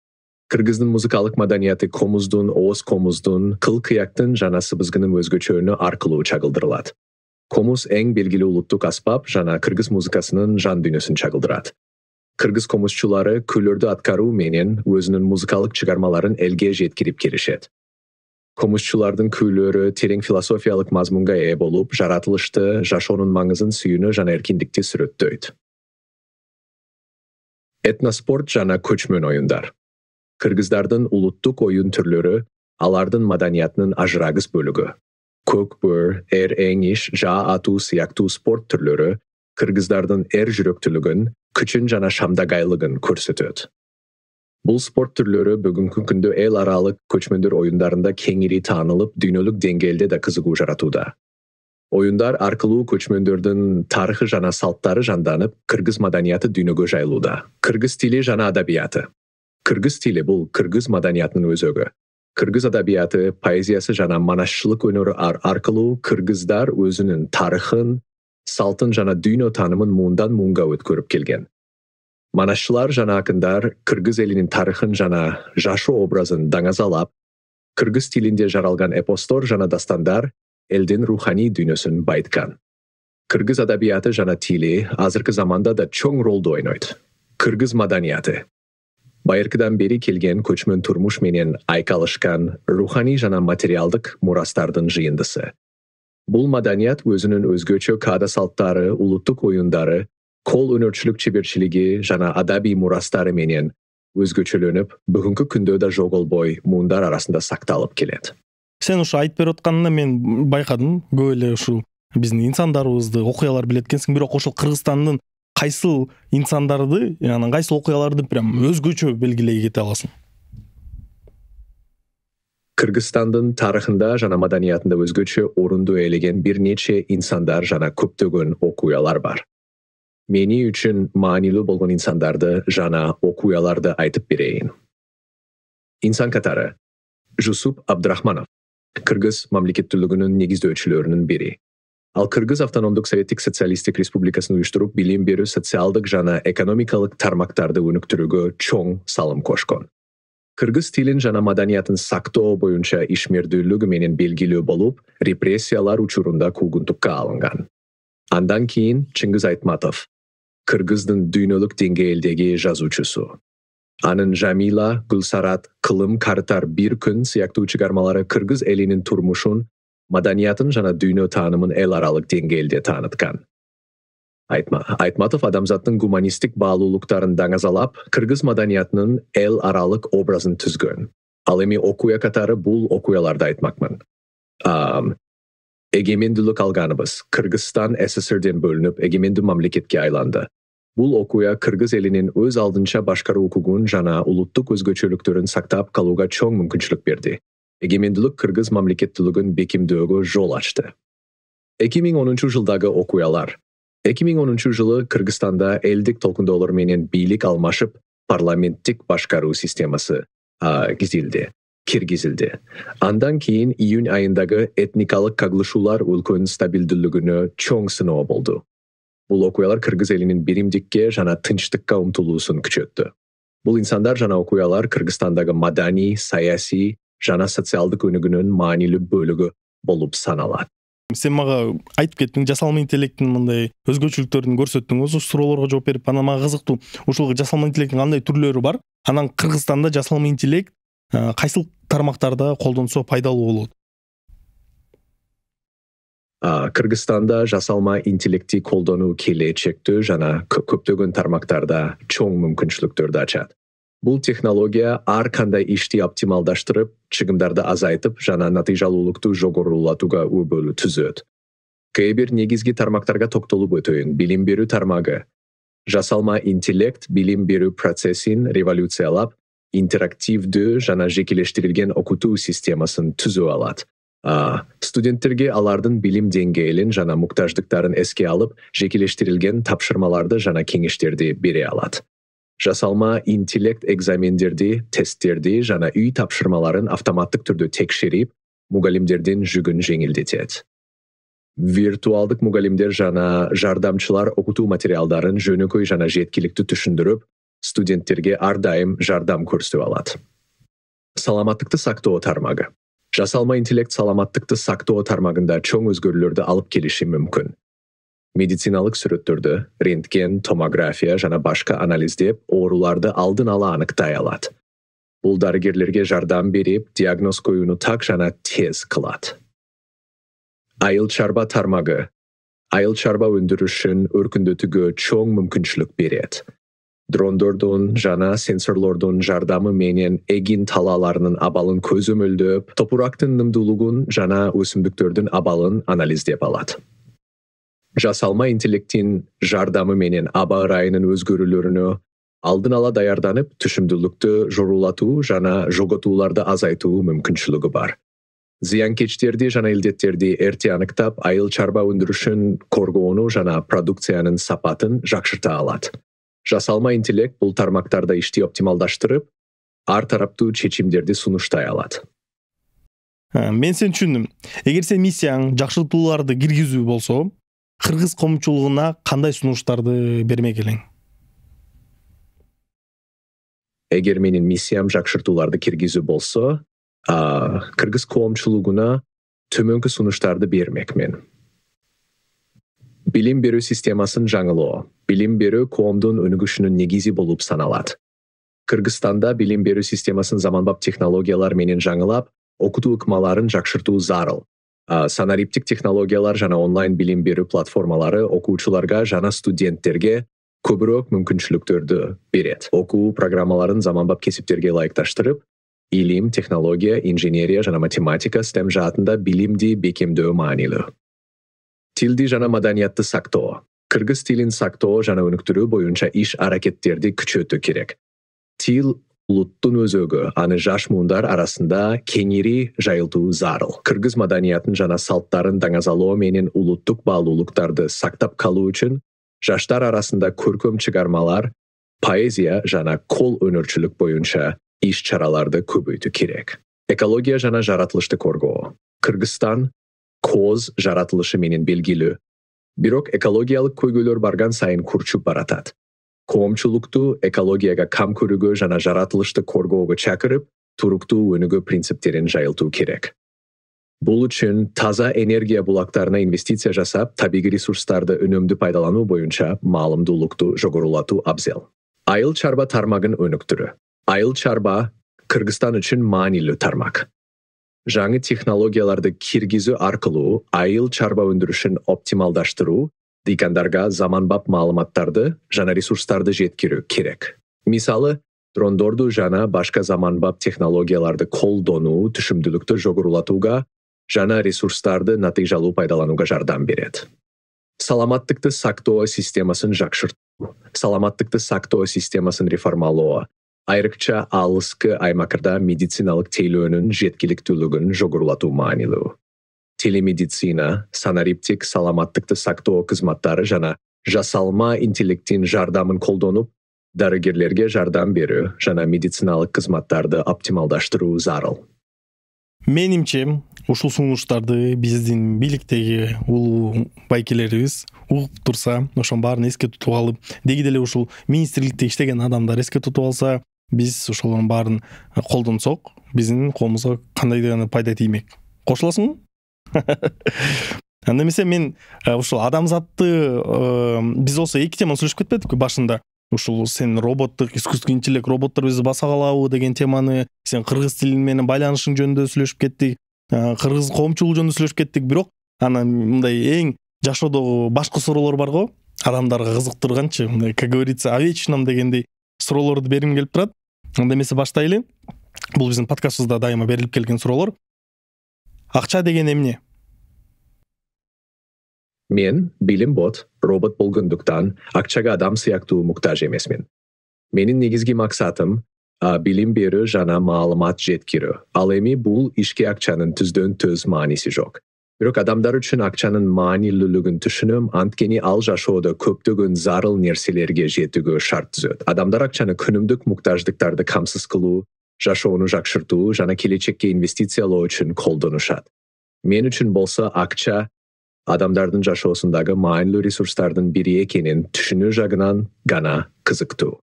Кыргыздын музыкалык маданияты комуздун, ооз комуздун, кыл-кыяктын жана сыбызгынын өзгөчөөнү аркылуу чагылдырылат. Комуз эң белгилүү улуттук аспап жана кыргыз музыкасынын жан дүйнөсүн чагылдырат. Кыргыз комузчулары күйлөрдү аткаруу менен өзүнүн музыкалык чыгармаларын элге жеткирип келишет. Комузчулардын күйлөрү терең философиялык мазмунга ээ болуп, жаратылышты, жашоонун маңызын сүйүүнү жана эркиндикти сүрөттөйт. Этноспорт жана көчмөн оюндар. Кыргыздардын улуттук оюн түрлөрү алардын маданиятынын ажырагыс бөлүгү. Көкбөр, эңиш, жаа атуу сыяктуу спорт түрлөрү кыргыздардын жүрөктүүлүгүн, күчүн жана шамдагайлыгын көрсөтөт. Бул спорт түрлөрү бүгүнкү күндө эл аралык көчмөндөр оюндарында кеңири таанылып, дүйнөлүк деңгээлде да кызыгуу жаратууда. Оюндар аркылуу көчмөндөрдүн тарыхы жана салттары жанданып, кыргыз маданияты дүйнөгө жайылууда. Кыргыз тили жана адабияты. Кыргыз тили бул кыргыз маданиятынын өзөгү. Kırgız adabiyatı, poeziyası жана manaşçılık önörü arkalı Kırgızlar özünün tarixin, saltın жана dünya tanımın muğundan muğunga ötkörüp kelgen. Manaşçılar жана akınдар Kırgız elinin tarixin жана жашы obrazın dangazalap, Kırgız tilinde jaralgan epostor жана dastandar elden ruhani dünyasını baytkan. Kırgız adabiyatı жана tili azırkı zamanda da çoğun rolda oynoydu. Kırgız madaniyatı. Bayırkıdan beri kelgen köçmön turmuş menen aykalışkan ruhani жана materialdık murastardın jıyındısı. Bul madaniyat özünün özgöçö kada saltları, uluttuk oyunları, kol önörçülük çeberçiligi жана adabi murastarı menen özgöçölönüp бүгүнкү күндө да жогол boy muğundar arasında saktalып келет.
Sen ушу айтып берип атканында мен байкадым, көп эле ушул биздин инсандарыбызды, окуялар билет экенсиң, бирок ошол Кыргызстандын кайсыл инсандарды, анан кайсыл окуяларды прям өзгөчө белгилей кете аласың?
Kırgızstandın tarixinde жана madaniyatında özgöçö orundu eylegen bir neçe insanlar жана köptөгөн okuyalar var. Meni üçün manili bolgon insandardı жана okuyalarda aytıp bireyin. İnsan katarı Jusup Abdurrahmanov, Kırgız mamleketlülüğünün negizde ölçülörünün biri. Al Kırgız Avtonomduk Sovettik Sotsialistik Respublikasını uyuşturup bilim berü sotsialdık жана ekonomikalık tarmaktardı önüktürügü çoğun salım koşkon. Kırgız tilin жана madaniyatın saktoo boyunca işmerdүүлüğü menen belgili bolup, repressiyalar uçurunda kulguntukka alıngan. Andan keyin Çıngiz Aytmatov, Kırgızdın dünyoluk dengeyeldegi жазуучусу. Anın Jamila, Gülsarat, Kılım Kartar bir gün siyaktуу çıkarmaları Kırgız elinin turmuşun, madaniyatın жана dünya tanımın el aralık dengeyelde tanıtkan. Aytmatov adamzatın humanistik bağlılıkların dangazalap, Kırgız madaniyatının el aralık obrazın tüzgön. Al emi okuya katarı bul okuyalarda aytmakmın. Egemendilik alganыбыз, Kırgızstan SSR'den bölünüp egemendi mamleketke aylandı. Bul okuya Kırgız elinin öz aldınça başkarı hukugun жана uluttuk özgöçölüktörün saktap kaluga çoğun mümkünçülük berdi. Egemendilik Kırgız mamleketliliğin bekimdögü jol açtı. 2010 жылдагы okuyalar. 2010 жылы Kırgızstanda eldik tolkundolar menen bilik almaşıp parlamenttik başkarı sisteması kirgizildi. Andan keyin iyun ayındagı etnikalık kaglışular ülkünün stabildilligini çoğun sınavı boldu. Bul okuyalar Kırgız elinin birimdikке жана tınçtıkka umtulusun küçöttü. Bul insanlar жана okuyalar Kırgızstandagı madani, sayasi жана sotsialdık önügünün manili bölügü bolup sanalat.
Sen мага айтып кеттиң, жасалма интеллекттин мындай өзгөчөлүктөрүн көрсөттүң. Ошол суроолорго жооп берип, анан мага кызыктуу. Ушул жасалма интеллекттин кандай түрлөрү бар? Анан Кыргызстанда жасалма интеллект кайсыл тармактарда колдонсо пайдалуу болот?
Kırgızstanda жасалма интеллекти колдонуу келечектүү жана көптөгөн тармактарда чоң мүмкүнчүлүктөрдү ачат. Бул технология ар кандай ишти оптималдаштырып, чыгымдарды азайтып жана натыйжалуулукту жогорулатууга өбөлү түзөт. Кээ бир негизги тармактарга токтолуп өтөйүн. Билим берүү тармагы. Жасалма интеллект билим берүү процессин революциялап, интерактивдүү жана жекелештирилген окутуу системасын түзүп алат. Студенттерге алардын билим деңгээлин жана муктаждыктарын эске алып, жекелештирилген тапшырмаларды жана кеңештерди бере алат. Жасалма интеллект экзамендерди, тесттерди жана үй тапшырмаларын автоматтык түрдө текшерип, мугалимдердин жүгүн жеңилдетет. Виртуалдык мугалимдер жана жардамчылар окутуу материалдарын жөнөкөй жана жеткиликтүү түшүндүрүп, студенттерге ар дайым жардам көрсөтүп алат. Саламаттыкты сактоо тармагы. Жасалма интеллект саламаттыкты сактоо тармагында чоң өзгөрүүлөрдү алып келиши мүмкүн. Медициналык сүрөттөрдү, рентген, томография жана башка анализдеп, ооруларды алдын ала аныктай алат. Бул дарыгерлерге жардам берип, диагноз коюуну так жана тез кылат. Айыл чарба тармагы. Айыл чарба өндүрүшүн өркүндөтүүгө чоң мүмкүнчүлүк берет. Дрондордун жана сенсорлордун жардамы менен эгин талааларынын абалын көзөмөлдөп, топурактын нымдуулугун жана өсүмдүктөрдүн абалын анализдеп алат. Жасалма интеллектин жардамы менен аба ырайынын өзгөрүүлөрүнө алдын ала даярданып, түшүмдүүлүктү жорулатуу жана жоготууларды азайтуу мүмкүнчүлүгү бар. Зыянкечтерди жана илдеттерди эрте аныктап, айыл чарба өндүрүшүн коргоону жана продукциянын сапатын жакшырта алат. Жасалма интеллект бул тармактарда ишти оптималдаштырып, ар тараптуу чечимдерди сунуштай алат.
Мен сени түшүндүм. Эгер сен миссияң жакшыртууларды киргизүү болсо, кыргыз коомчулугуна кандай сунуштарды бермек элең?
Эгер менин миссиям жакшыртууларды киргизүү болсо, кыргыз коомчулугуна төмөнкү сунуштарды бермекмин. Билим берүү системасын жаңылоо. Билим берүү коомдун өнүгүшүнүн негизи болуп саналат. Кыргызстанда билим берүү системасын заманбап технологиялар менен жаңылап, окутуу ыкмаларын жакшыртуу зарыл. Санариптик технологиялар жана онлайн билим берүү платформалары окуучуларга жана студенттерге көбүрөөк мүмкүнчүлүктөрдү берет. Окуу программаларын заманбап кесиптерге ылайыкташтырып, илим, технология, инженерия жана математика STEM жаатында билимди бекемдөө маанилүү. Тилди жана маданиятты сактоо. Кыргыз тилин сактоо жана өнүктүрүү боюнча иш аракеттерди күчөтүү керек. Тил улуттун өзөгү, аны жаш муундар арасында кеңири жайылтуу зарыл. Кыргыз маданиятын жана салттарын даңазалоо менен улуттук баалуулуктарды сактап калуу үчүн жаштар арасында көркөм чыгармалар, поэзия жана кол өнөрчүлүк боюнча иш-чараларды көбөйтүү керек. Экология жана жаратылышты коргоо. Кыргызстан кооз жаратылышы менен белгилүү. Бирок экологиялык көйгөйлөр барган сайын курчуп баратат. Коомчулукту экологияга кам көрүүгө жана жаратылышты коргоого чакырып, туруктуу өнүгүү принциптерин жайылтуу керек. Бул үчүн таза энергия булактарына инвестиция жасап, табигый ресурстарды өнөмдүү пайдалануу боюнча маалымдуулукту жогорулатуу абзел. Айыл чарба тармагын өнүктүрүү. Айыл чарба Кыргызстан үчүн маанилүү тармак. Жаңы технологияларды киргизүү аркылуу айыл чарба өндүрүшүн оптималдаштыруу, дыйкандарга заманбап маалыматтарды жана ресурстарды жеткирүү керек. Мисалы, дрондорду жана башка заманбап технологияларды колдонуу түшүмдүүлүктү жогорулатууга жана ресурстарды натыйжалуу пайдаланууга жардам берет. Саламаттыкты сактоо системасын жакшыртуу. Саламаттыкты сактоо системасын реформалоо, айрыкча алыскы аймактарда медициналык тейлөөнүн жеткиликтүүлүгүн жогорулатуу маанилүү. Телемедицина, санариптик саламаттыкты сактоо кызматтары жана жасалма интеллектин жардамын колдонуп, дарыгерлерге жардам берүү жана медициналык кызматтарды оптималдаштыруу зарыл.
Менимче, ушул сунуштарды биздин бийликтеги улуу байкелерибиз угуп турса, ошонун баарын эске тутуп алып, деги деле ушул министрликте иштеген адамдар эске тутуп алса, биз ошолордун баарын колдонсок, биздин коомубузга кандайдыр гана пайда тиймек. Кошуласыңбы? Анда эмесе мен ушул адамзатты биз болсо эки теманы сүйлөшүп кетпедикпи башында? Ушул сен роботтук, искусственный интеллект, роботтор бизди баса калабы деген теманы, сен кыргыз тили менен байланышың жөнүндө сүйлөшүп кеттик, кыргыз коомчулугу жөнүндө сүйлөшүп кеттик, бирок анан мындай эң жашоодогу башкы суроолор барго, адамдарга кызыктырганчы, мындай, как говорится, о вечном дегендей суроолорду бергим келип турат. Анда эмесе баштайлы. Бул биздин подкастыбызда дайыма берилип келген суроолор. Акча деген эмне?
Мен билим бот, робот болгондуктан акчага адам сыяктуу муктаж эмесмин. Менин негизги максатым билим берүү жана маалымат жеткирүү. Ал эми бул ишке акчанын түздөн төз мааниси жок. Бирок адамдар үчүн акчанын маанилүүлүгүн түшүнөм, анткени ал жашоодо көптөгөн зарыл нерселерге жетүүгө шарт түзөт. Адамдар акчаны күнүмдүк муктаждыктарды камсыз кылуу, жашоону жакшыртуу жана келечекке инвестициялоо үчүн колдонушат. Мен үчүн болсо акча адамдардын жашоосундагы маанилүү ресурстардын бири экенин түшүнүү жагынан гана кызыктуу.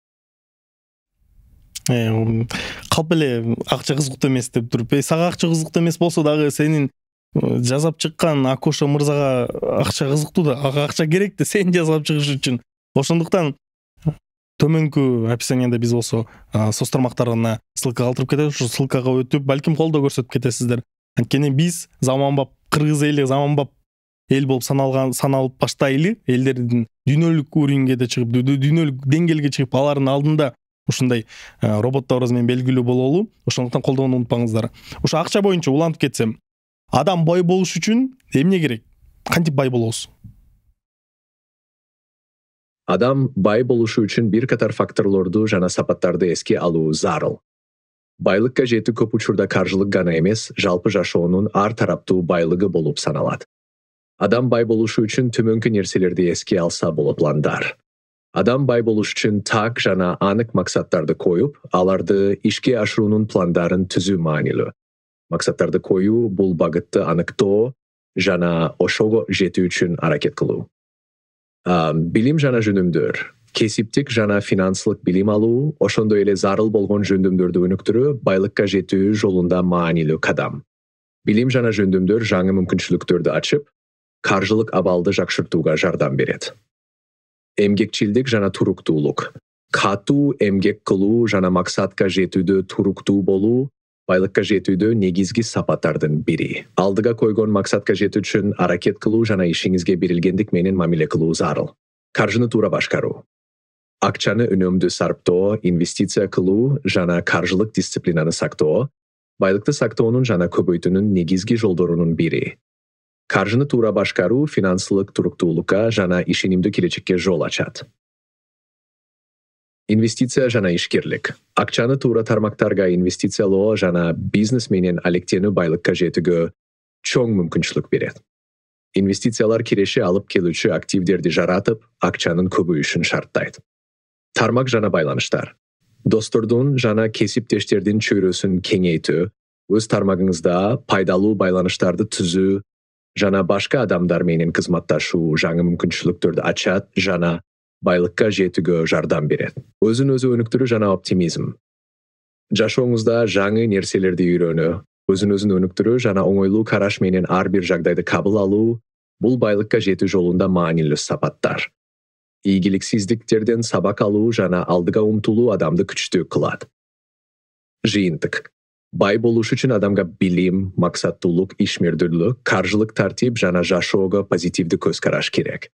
Калп эле акча кызыктуу эмес деп туруп, сага акча кызыктуу эмес болсо дагы сенин жазап чыккан Акоша мырзага акча кызыктуу да, ага акча керек да сен жазап чыгыш үчүн. Ошондуктан төмөнкү описанияда биз болсо соц тармактарына ссылка калтырып кетебиз, ошол ссылкага өтүп, балким колдоо көрсөтүп кетесиздер. Анткени биз заманбап кыргыз эли, заманбап эл болуп саналып баштайлы, элдердин дүйнөлүк уровеньге да чыгып, дүйнөлүк деңгээлге чыгып, алардын алдында ушундай роботторубуз менен белгилүү бололу. Ошондуктан колдоону унутпаңыздар. Ошо акча боюнча улантып кетсем, адам бай болуш үчүн эмне керек? Кантип бай болобуз?
Адам бай болушу үчүн бир катар факторлорду жана сапаттарды эске алуу зарыл. Байлыкка жетүү көп учурда каржылык гана эмес, жалпы жашоонун ар тараптуу байлыгы болуп саналат. Адам бай болушу үчүн төмөнкү нерселерди эске алса болот пландар. Адам бай болуш үчүн так жана анык максаттарды коюп, аларды ишке ашыруунун пландарын түзүү маанилүү. Максаттарды кою бул багытты аныктоо жана ошого жетүү үчүн аракет кылуу. Билим жана жөндөмдөр, кесиптик жана финансылык билим алуу, ошондой эле зарыл болгон жөндөмдөрдү өнүктүрүү байлыкка жетүү жолунда маанилүү кадам. Билим жана жөндөмдөр жаңы мүмкүнчүлүктөрдү ачып, каржылык абалды жакшыртууга жардам берет. Эмгекчилдик жана туруктуулук. Катуу эмгек кылуу жана максатка жетүүдө туруктуу болуу байлыкка жетүүдө негизги сапаттардын бири. Алдыга койгон максатка жетүү үчүн аракет кылуу жана ишиңизге берилгендик менен мамиле кылуу зарыл. Каржыны туура башкаруу. Акчаны үнөмдүү сарптоо, инвестиция кылуу жана каржылык дисциплинаны сактоо байлыкты сактоонун жана көбөйтүүнүн негизги жолдорунун бири. Каржыны туура башкаруу финансылык туруктуулукка жана ишенимдүү келечекке жол ачат. Инвестиция жана ишкерлик. Акчаны туура тармактарга инвестициялоо жана бизнес менен алектенүү байлыкка жетүүгө чоң мүмкүнчүлүк берет. Инвестициялар киреши алып келүүчү активдерди жаратып, акчанын көбөйүшүн шарттайт. Тармак жана байланыштар. Достордун жана кесиптештердин чөйрөсүн кеңейтүү, өз тармагыңызда пайдалуу байланыштарды түзүү жана башка адамдар менен кызматташуу жаңы мүмкүнчүлүктөрдү ачат жана байлыкка жетүүгө жардам берет. Өзүн өзү өнүктүрүү жана оптимизм. Жашооңузда жаңы нерселерди үйрөнүү, өзүн өзүн өнүктүрүү жана оңойлуу караш менен ар бир жагдайды кабыл алуу бул байлыкка жетүү жолунда маанилүү сапаттар. Ийгиликсиздиктерден сабак алуу жана алдыга умтулуу адамды күчтүү кылат. Жыйынтык. Бай болуш үчүн адамга билим, максаттуулук, ишмердүүлүк, каржылык тартип жана жашоого позитивдүү көз караш керек.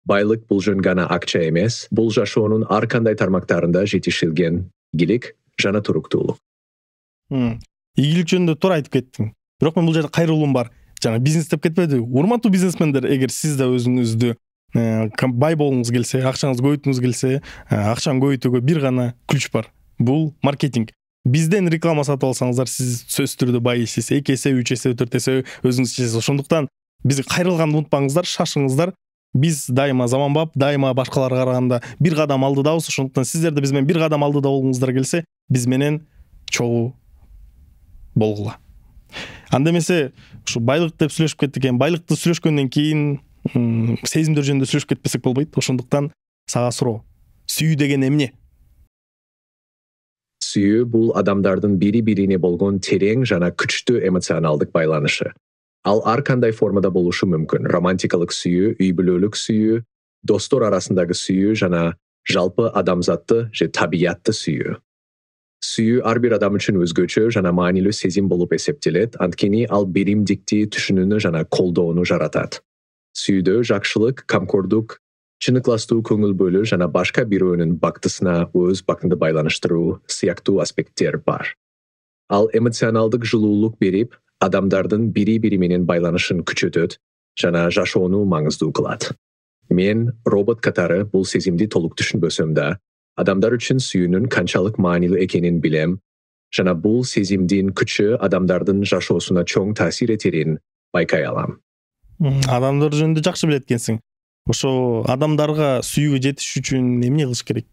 Байлык бул жөн гана акча эмес, бул жашоонун ар кандай тармактарында жетишилген ийгилик жана туруктуулук.
Ийгилик жөнүндө туура айтып кеттиң. Бирок мен бул жерде кайрылуум бар. Жана бизнес деп кетпеди. Урматтуу бизнесмендер, эгер сиз да өзүңүздү бай болгуңуз келсе, акчаңызды көбөйткүңүз келсе, акчаны көбөйтүүгө бир гана ключ бар. Бул маркетинг. Бизден реклама сатып алсаңыздар, сиз сөзсүз түрдө байыйсыз. 2 эсе, 3 эсе, 4 эсе өзүңүз чечесиз. Ошондуктан бизге кайрылганды унутпаңыздар, шашыңыздар. Биз дайыма заманбап, дайыма башкаларга караганда бир кадам алдыдабыз. Ошондуктан сиздер да биз менен бир кадам алдыда болгуңуздар келсе, биз менен чогуу болгула. Анда эмесе ушу байлык деп сүйлөшүп кеттик экен. Байлыкты сүйлөшкөндөн кийин сезимдер жөнүндө сүйлөшүп кетпесек болбойт. Ошондуктан сага суроо. Сүйүү деген эмне?
Сүйүү бул адамдардын бири-бирине болгон терең жана күчтүү эмоционалдык байланышы. Ал ар кандай формада болушу мүмкүн. Романтикалык сүйүү, үй бүлөлүк сүйүү, достор арасындагы сүйүү жана жалпы адамзатты же табиятты сүйүү. Сүйүү ар бир адам үчүн өзгөчө жана маанилүү сезим болуп эсептелет, анткени ал биримдикти түшүнүүнү жана колдоону жаратат. Сүйүүдө жакшылык, камкордук, чыныкластуу көңүл бөлүү жана башка бирөөнүн бактысына өз бактыңды байланыштыруу сыяктуу аспекттер бар. Ал эмоционалдык жылуулук берип, адамдардын бири-бири менен байланышын күчөтөт жана жашоону маңыздуу кылат. Мен робот катары бул сезимди толук түшүнбөсөм да, адамдар үчүн сүйүүнүн канчалык маанилүү экенин билем жана бул сезимдин күчү адамдардын жашоосуна чоң таасир этерин байкай алам.
Адамдар жөнүндө жакшы билет экенсиң. Ошо адамдарга сүйүүгө жетиш үчүн эмне кылыш керек?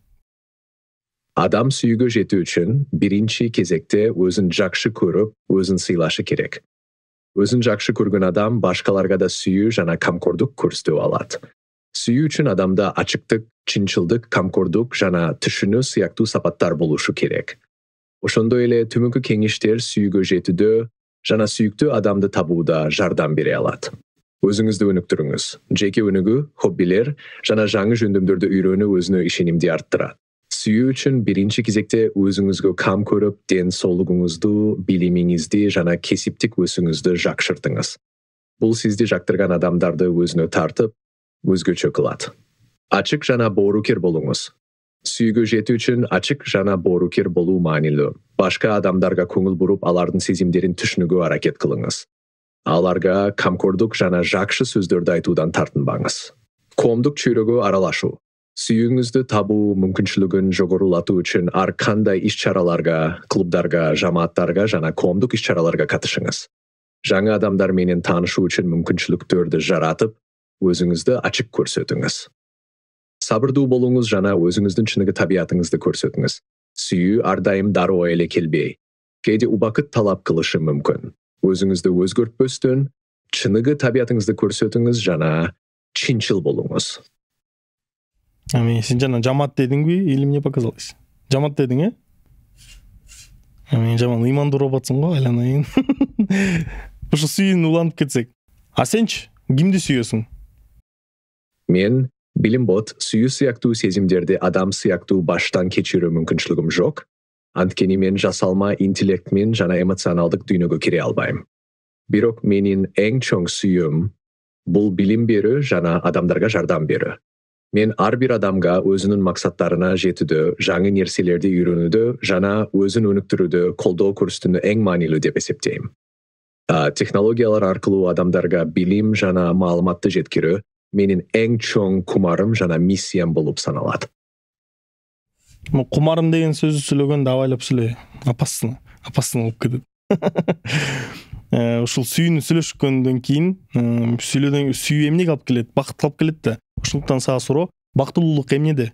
Адам сүйүүгө жетүү үчүн биринчи кезекте өзүн жакшы көрүп, өзүн сыйлашы керек. Өзүн жакшы көргөн адам башкаларга да сүйүү жана камкордук көрсөтө алат. Сүйүү үчүн адамда ачыктык, чынчылдык, камкордук жана түшүнүү сыяктуу сапаттар болушу керек. Ошондой эле төмөнкү кеңештер сүйүүгө жетүүдө жана сүйүктүү адамды табууда жардам бере алат. Өзүңүздү өнүктүрүңүз. Жеке өнүгүү, хоббилер жана жаңы жөндөмдөрдү үйрөнүү өзүнө ишенимди арттырат. Сүйүү үчүн биринчи кезекте өзүңүзгө кам көрүп, ден соолугуңузду, билимиңизди жана кесиптик өсүүңүздү жакшыртыңыз. Бул сизди жактырган адамдарды өзүнө тартып, өзгөчө кылат. Ачык жана боорукер болуңуз. Сүйүүгө жетүү үчүн ачык жана боорукер болуу маанилүү. Башка адамдарга көңүл буруп, алардын сезимдерин түшүнүүгө аракет кылыңыз. Аларга камкордук жана жакшы сөздөрдү айтуудан тартынбаңыз. Коомдук чөйрөгө аралашуу. Сүйүүңүздү табуу мүмкүнчүлүгүн жогорулатуу үчүн ар кандай иш-чараларга, клубдарга, жамааттарга жана коомдук иш-чараларга катышыңыз. Жаңы адамдар менен таанышуу үчүн мүмкүнчүлүктөрдү жаратып, өзүңүздү ачык көрсөтүңүз. Сабырдуу болуңуз жана өзүңүздүн чыныгы табиятыңызды көрсөтүңүз. Сүйүү ар дайым дароо эле келбей, кээде убакыт талап кылышы мүмкүн. Өзіңізді өзгөртпөстөн, чыныгы табиятыңызды көрсөтүңүз жана чынчыл болуңуз.
Сен жана жамат дедиңби, или мне показалось? Жамат дедиң, э? Жаман ыймандуу роботсуң го, айланайын. Ушу сүйүүнү уланып кетсек. А сенчи, кимди сүйөсүң?
Мен билим бот сүйүү сыяктуу сезимдерди адам сыяктуу баштан кечирүү мүмкүнчүлүгүм жок. Анткени мен жасалма интеллектмин жана эмоционалдык дүйнөгө кире албайм. Бирок менин эң чоң сүйүүм бул билим берүү жана адамдарга жардам берүү. Мен ар бир адамга өзүнүн максаттарына жетүүдө, жаңы нерселерди үйрөнүүдө жана өзүн өнүктүрүүдө колдоо көрсөтүүнү эң маанилүү деп эсептейм. Технологиялар аркылуу адамдарга билим жана маалыматты жеткирүү менин эң чоң кумарым жана миссиям болуп саналат.
Кумарым деген сөздү сүйлөгөндө абайлап сүйлө. Опасно болуп кетет. Ушул сүйүүнү сүйлөшкөндөн кийин сүйүү эмнеге алып келет? Бакытка алып келет да. Ошондуктан сага суроо, бактылуулук эмнеде?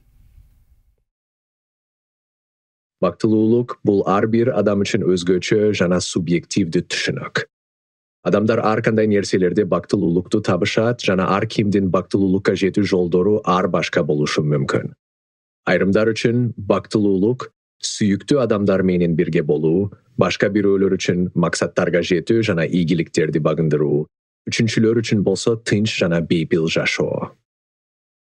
Бактылуулук бул ар бир адам үчүн өзгөчө жана субъективдүү түшүнүк. Адамдар ар кандай нерселерде бактылуулукту табышат жана ар кимдин бактылуулукка жетүү жолдору ар башка болушу мүмкүн. Айрымдар үчүн бактылуулук сүйүктүү адамдар менен бирге болуу, башка бирөөлөр үчүн максаттарга жетүү жана ийгиликтерди багындыруу, үчүнчүлөр үчүн болсо тынч жана бейпил жашоо.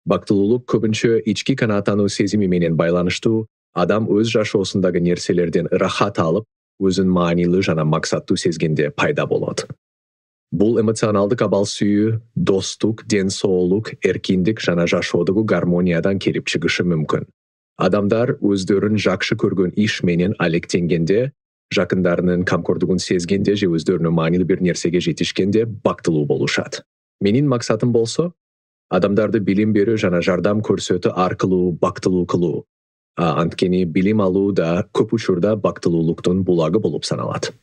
Бактылуулук көбүнчө ички канааттануу сезими менен байланыштуу, адам өз жашоосундагы нерселерден ырахат алып, өзүн маанилүү жана максаттуу сезгенде пайда болот. Бул эмоционалдык абал сүйүү, достук, ден соолук, эркиндик жана жашоодогу гармониядан келип чыгышы мүмкүн. Адамдар өздөрүн жакшы көргөн иш менен алектенгенде, жакындарынын камкордугун сезгенде же өздөрүнө маанилүү бир нерсеге жетишкенде бактылуу болушат. Менин максатым болсо, адамдарды билим берүү жана жардам көрсөтүү аркылуу бактылуу кылуу. Анткени билим алуу да көп учурда бактылуулуктун булагы болуп саналат.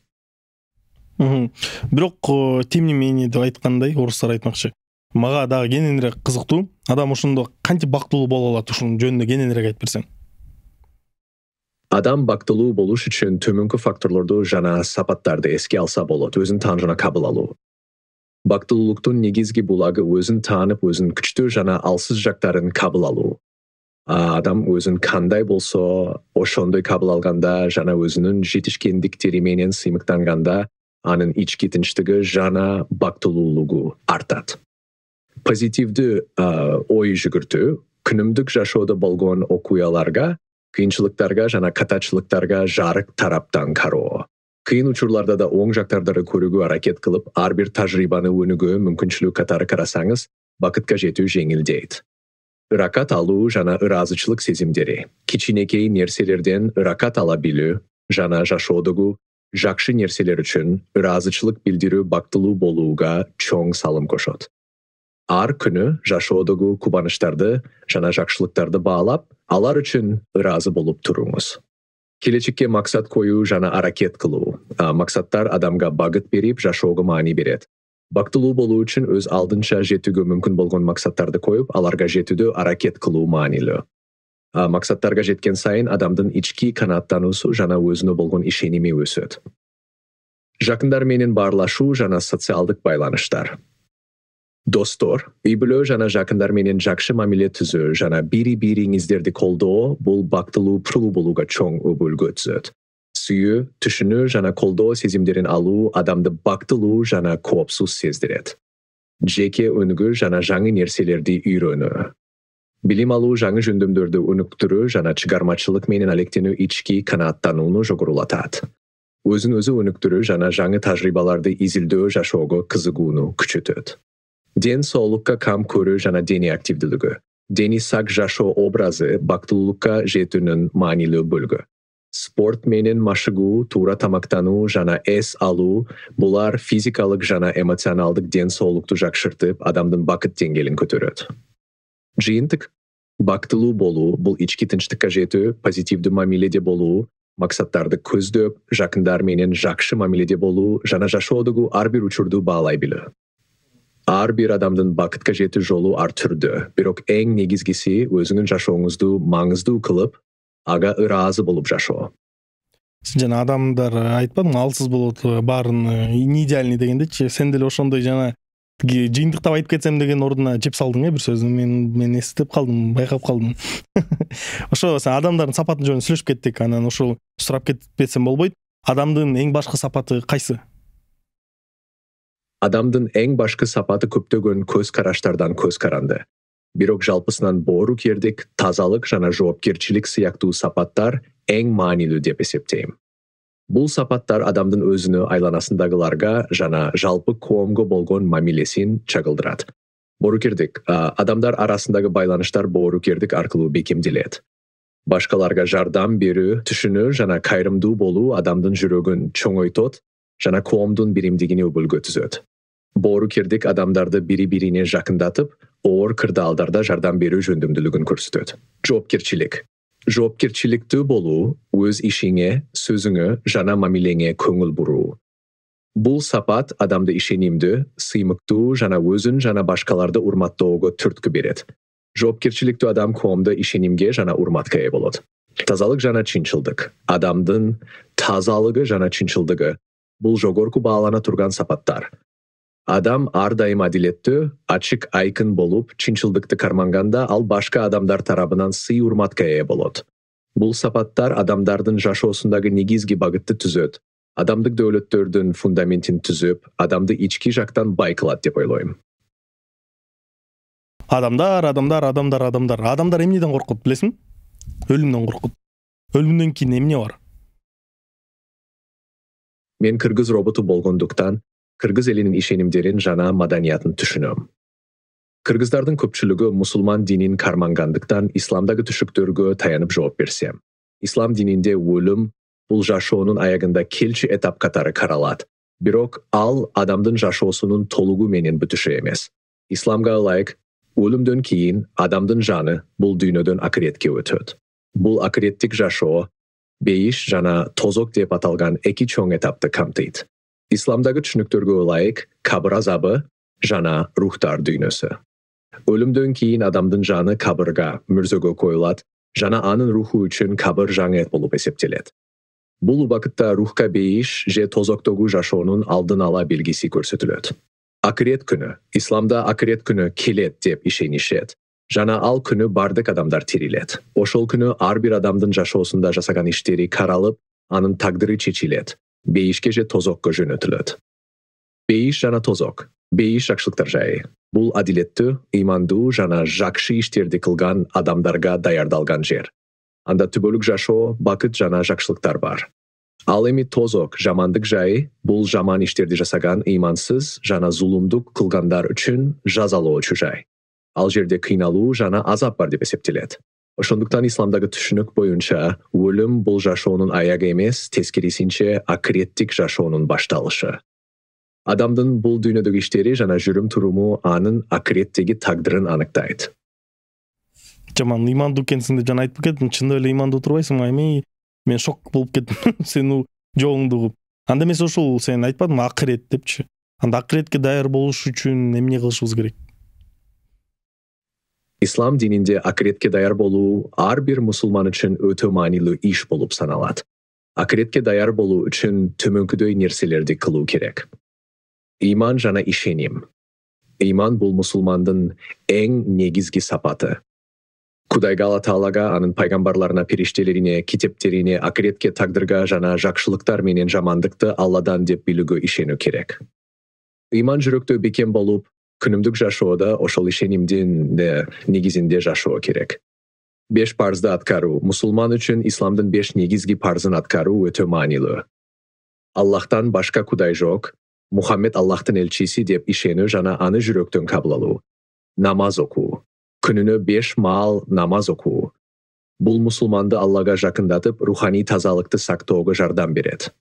Бирок тем не менее деп айткандай, орустар айтмакчы. Мага дагы кененирээк кызыктуу. Адам ошондо кантип бактылуу боло алат, ушунун жөнүндө кененирээк айтып берсең.
Адам бактылуу болуш үчүн төмөнкү факторлорду жана сапаттарды эске алса болот, өзүн таанышына кабыл алуу. Бактылуулуктун негизги булагы өзүн таанып, өзүнүн күчтүү жана алсыз жактарын кабыл алуу. Адам өзүн кандай болсо, ошондой кабыл алганда жана өзүнүн жетишкендиктери менен сыймыктанганда, анын ички тынчтыгы жана бактылуулугу артат. Позитивдүү ой жүгүртүү, күнүмдүк жашоодо болгон окуяларга, кыйынчылыктарга жана катачылыктарга жарык тараптан кароо. Кыйын учурларда да оң жактарды көрүүгө аракет кылып, ар бир тажрыйбаны өнүгүү мүмкүнчүлүк катары карасаңыз, бакытка жетүү жеңилдейт. Ыракат алуу жана ыраазычылык сезимдери, кичинекей нерселерден ыракат ала билүү жана жашоодогу жакшы нерселер үчүн ыраазычылык билдирүү бактылуу болууга чоң салым кошот. Ар күнү жашоодогу кубанычтарды жана жакшылыктарды баалап, алар үчүн ыраазы болуп туруңуз. Келечекке максат коюу жана аракет кылуу. Максаттар адамга багыт берип, жашоого маани берет. Бактылуу болуу үчүн өз алдынча жетүүгө мүмкүн болгон максаттарды коюп, аларга жетүүдө аракет кылуу маанилүү. Максаттарга жеткен сайын адамдын ички канааттануусу жана өзүнө болгон ишеними өсөт. Жакындар менен баарлашуу жана социалдык байланыштар. Достор, үй-бүлө жана жакындар менен жакшы мамиле түзөө жана бири-бириңиздерди колдоо бул бактылуу болууга чоң өбөлгө түзөт. Сүйүү, түшүнүү жана колдоо сезимдерин алуу адамды бактылуу жана коопсуз сездирет. Жеке өнүгүү жана жаңы нерселерди үйрөнүү. Билим алуу жаңы жөндөмдөрдү өнүктүрүү жана чыгармачылык менен алектенүү ички канааттанууну жогорулатат. Өзүн өзү өнүктүрүү жана жаңы тажрыйбаларды изилдөө жашоого кызыгууну күчөтөт. Ден соолукка кам көрүү жана дене активдүүлүгү. Дени сак жашоо образы бактылуулукка жетүүнүн маанилүү бөлүгү. Спорт менен машыгуу, туура тамактануу жана эс алуу булар физикалык жана эмоционалдык ден соолукту жакшыртып, адамдын бакыт деңгээлин көтөрөт. Жыйынтык, бактылуу болуу бул ички тынчтыкка жетүү, позитивдүү мамиледе болуу, максаттарды көздөп, жакындар менен жакшы мамиледе болуу жана жашоодогу ар бир учурду баалай билүү. Ар бир адамдын бакытка жетүү жолу ар түрдүү, бирок эң негизгиси өзүңүн жашооңузду маңыздуу кылып, ага ыраазы болуп жашоо.
жана адамдар айтпадыңбы алсыз болот баарын не идеальный дегендечи, сен деле ошондой жана жыйынтыктап айтып кетсем деген ордуна жеп салдың бир сөздү. Мен эстеп калдым, байкап калдым. Ошо сен адамдардын сапаты жөнүндө сүйлөшүп кеттик, анан ошол сурап кетпесем болбойт. Адамдын эң башкы сапаты кайсы?
Адамдын эң башкы сапаты көптөгөн көз караштардан көз каранды. Бирок жалпысынан боору кердик, тазалык жана жоопкерчилик сыяктуу сапаттар эң маанилүү деп эсептейм. Бул сапаттар адамдын өзүнө, айланасындагыларга жана жалпы коомго болгон мамилесин чагылдырат. Боорукердик адамдар арасындагы байланыштар боорукердик аркылуу бекемделет. Башкаларга жардам берүү, түшүнүү жана кайрымдуу болуу адамдын жүрөгүн чоңойтот жана коомдун биримдигине өбөлгө түзөт. Боорукердик адамдарды бири-бирине жакындатып, оор кырдаалдарда жардам берүү жөндөмдүүлүгүн көрсөтөт. Жоопкерчиликтүү болуу, өз ишиңе, сөзүңө жана мамилеңе көңүл буруу. Бул сапат адамды ишенимдүү, сыймыктуу жана өзүн жана башкаларды урматтоого түрткү берет. Жоопкерчиликтүү адам коомдо ишенимге жана урматка ээ болот. Тазалык жана чынчылдык. Адамдын тазалыгы жана чынчылдыгы бул жогорку баалана турган сапаттар. Адам ар дайым адилеттүү, ачык айкын болуп, чынчылдыкты карманганда ал башка адамдар тарабынан сый урматка ээ болот. Бул сапаттар адамдардын жашоосундагы негизги багытты түзөт. Адамдык дөөлөттөрдүн фундаментин түзүп, адамды ички жактан бай кылат деп ойлойм.
Адамдар эмнеден коркут, билесиңби? Өлүмдөн коркут. Өлүмдөн кийин эмне бар?
Мен кыргыз роботу болгондуктан, кыргыз элинин ишенимдерин жана маданиятын түшүнөм. Кыргыздардын көпчүлүгү мусулман динин кармангандыктан исламдагы түшүктөргө таянып жооп берсем. Ислам дининде өлүм бул жашоонун аягында келчи этап катары каралат. Бирок ал адамдын жашоосунун толугу менен бүтүшү эмес. Исламга ылайык, өлүмдөн кийин адамдын жаны бул дүйнөдөн акыретке өтөт. Бул акыреттик жашоо бейиш жана тозок деп аталган эки чоң этапты камтыйт. Исламдагы түшүнүктөргө ылайык, кабыр азабы жана рухтар дүйнөсү. Өлүмдөн кийин адамдын жаны кабырга, мүрзөгө коюлат жана анын руху үчүн кабыр жаңы эт болуп эсептелет. Бул убакытта рухка бейиш же тозоктогу жашоонун алдын ала белгиси көрсөтүлөт. Акырет күнү, исламда акырет күнү келет деп ишенишет. Жана ал күнү бардык адамдар тирилет. Ошол күнү ар бир адамдын жашоосунда жасаган иштери каралып, анын тагдыры чечилет. Бейишке же тозокко жөнөтүлөт. Бейиш жана тозок. Бейиш жакшылыктар жайы. Бул адилеттүү, ыймандуу жана жакшы иштерди кылган адамдарга даярдалган жер. Анда түбөлүк жашоо, бакыт жана жакшылыктар бар. Ал эми тозок, жамандык жайы, бул жаман иштерди жасаган ыймансыз жана зулумдук кылгандар үчүн жазалоочу жай. Ал жерде кыйналуу жана азап бар деп эсептелет. Ошондуктан исламдагы түшүнүк боюнча өлүм бул жашоонун аягы эмес, тескерисинче акыреттик жашоонун башталышы. Адамдын бул дүйнөдөгү иштери жана жүрүм туруму анын акыреттеги тагдырын аныктайт.
Жаман ыймандуу экенсиң деп жана айтып кеттим, чындап эле ыймандуу турбайсыңбы? Эми мен шок болуп кеттим сенин жоогуңду угуп. Анда эмес ушул сен айтпадыңбы акырет депчи? Анда акыретке даяр болуш үчүн эмне кылышыбыз керек?
Ислам дининде акыретке даяр болуу ар бир мусулман үчүн өтө маанилүү иш болуп саналат. Акыретке даяр болуу үчүн төмөнкүдөй нерселерди кылуу керек. Ыйман жана ишеним. Ыйман бул мусулмандын эң негизги сапаты. Кудайга Алла Таалага, анын пайгамбарларына, периштелерине, китептерине, акыретке, тагдырга жана жакшылыктар менен жамандыкты Алладан деп билүүгө ишенүү керек. Ыйман жүрөктө бекем болуп, күнүмдүк жашоодо ошол ишенимдин негизинде жашоо керек. 5 парзды аткаруу. Мусулман үчүн исламдын 5 негизги парзын аткаруу өтө маанилүү. Аллахтан башка кудай жок, Мухаммед Аллахтын элчиси деп ишенүү жана аны жүрөктөн кабыл алуу. Намаз окуу. Күнүнө 5 маал намаз окуу. Бул мусулманды Аллага жакындатып, руханий тазалыкты сактоого жардам берет.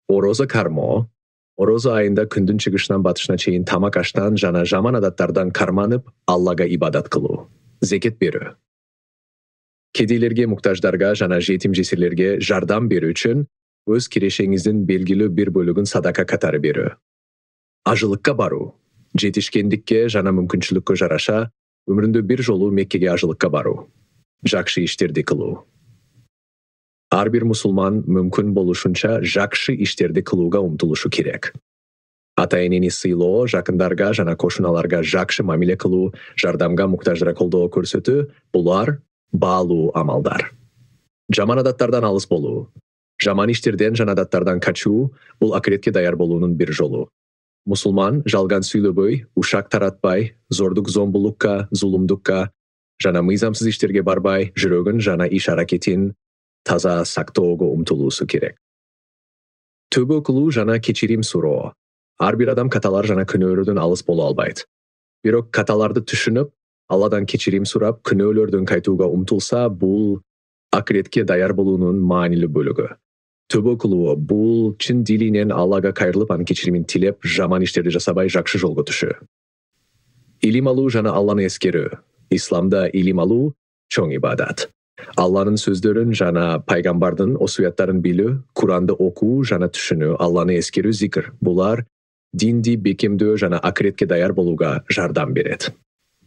Орозо кармоо. Орозо айында күндүн чыгышынан батышына чейин тамак аштан жана жаман адаттардан карманып, Аллага ибадат кылуу. Зекет берүү. Кедейлерге, муктаждарга жана жетим жесирлерге жардам берүү үчүн өз кирешеңиздин белгилүү бир бөлүгүн садака катары берүү. Ажылыкка баруу. Жетишкендикке жана мүмкүнчүлүккө жараша өмүрүндө бир жолу Меккеге ажылыкка баруу. Жакшы иштерди кылуу. Ар бир мусулман мүмкүн болушунча жакшы иштерди кылууга умтулушу керек. Ата энени сыйлоо, жакындарга жана кошуналарга жакшы мамиле кылуу, жардамга муктаждара колдоо көрсөтүү — булар баалуу амалдар. Жаман адаттардан алыс болуу, жаман иштерден жана адаттардан качуу — бул акыретке даяр болуунун бир жолу. Мусулман жалган сүйлөбөй, ушак таратпай, зордук зомбулукка, зулумдукка жана мыйзамсыз иштерге барбай, жүрөгүн жана иш аракетин таза сактоого умтулуусу керек. Төбө кылуу жана кечирим суроо. Ар бир адам каталар жана күнөөлөрдөн алыс боло албайт. Бирок каталарды түшүнүп, Алладан кечирим сурап, күнөөлөрдөн кайтууга умтулса, бул акыретке даяр болуунун маанилүү бөлүгү. Төбө кылуу — бул чын дилинен Аллага кайрылып, анын кечиримин тилеп, жаман иштерди жасабай жакшы жолго түшүү. Илим алуу жана Алланы эскерүү. Исламда илим алуу чоң ибадат. Алланын сөздөрүн жана пайгамбардын осуяттарын билүү, Куранды окуу жана түшүнүү, Алланы эскерүү, зикр — булар динди бекемдөө жана акыретке даяр болууга жардам берет.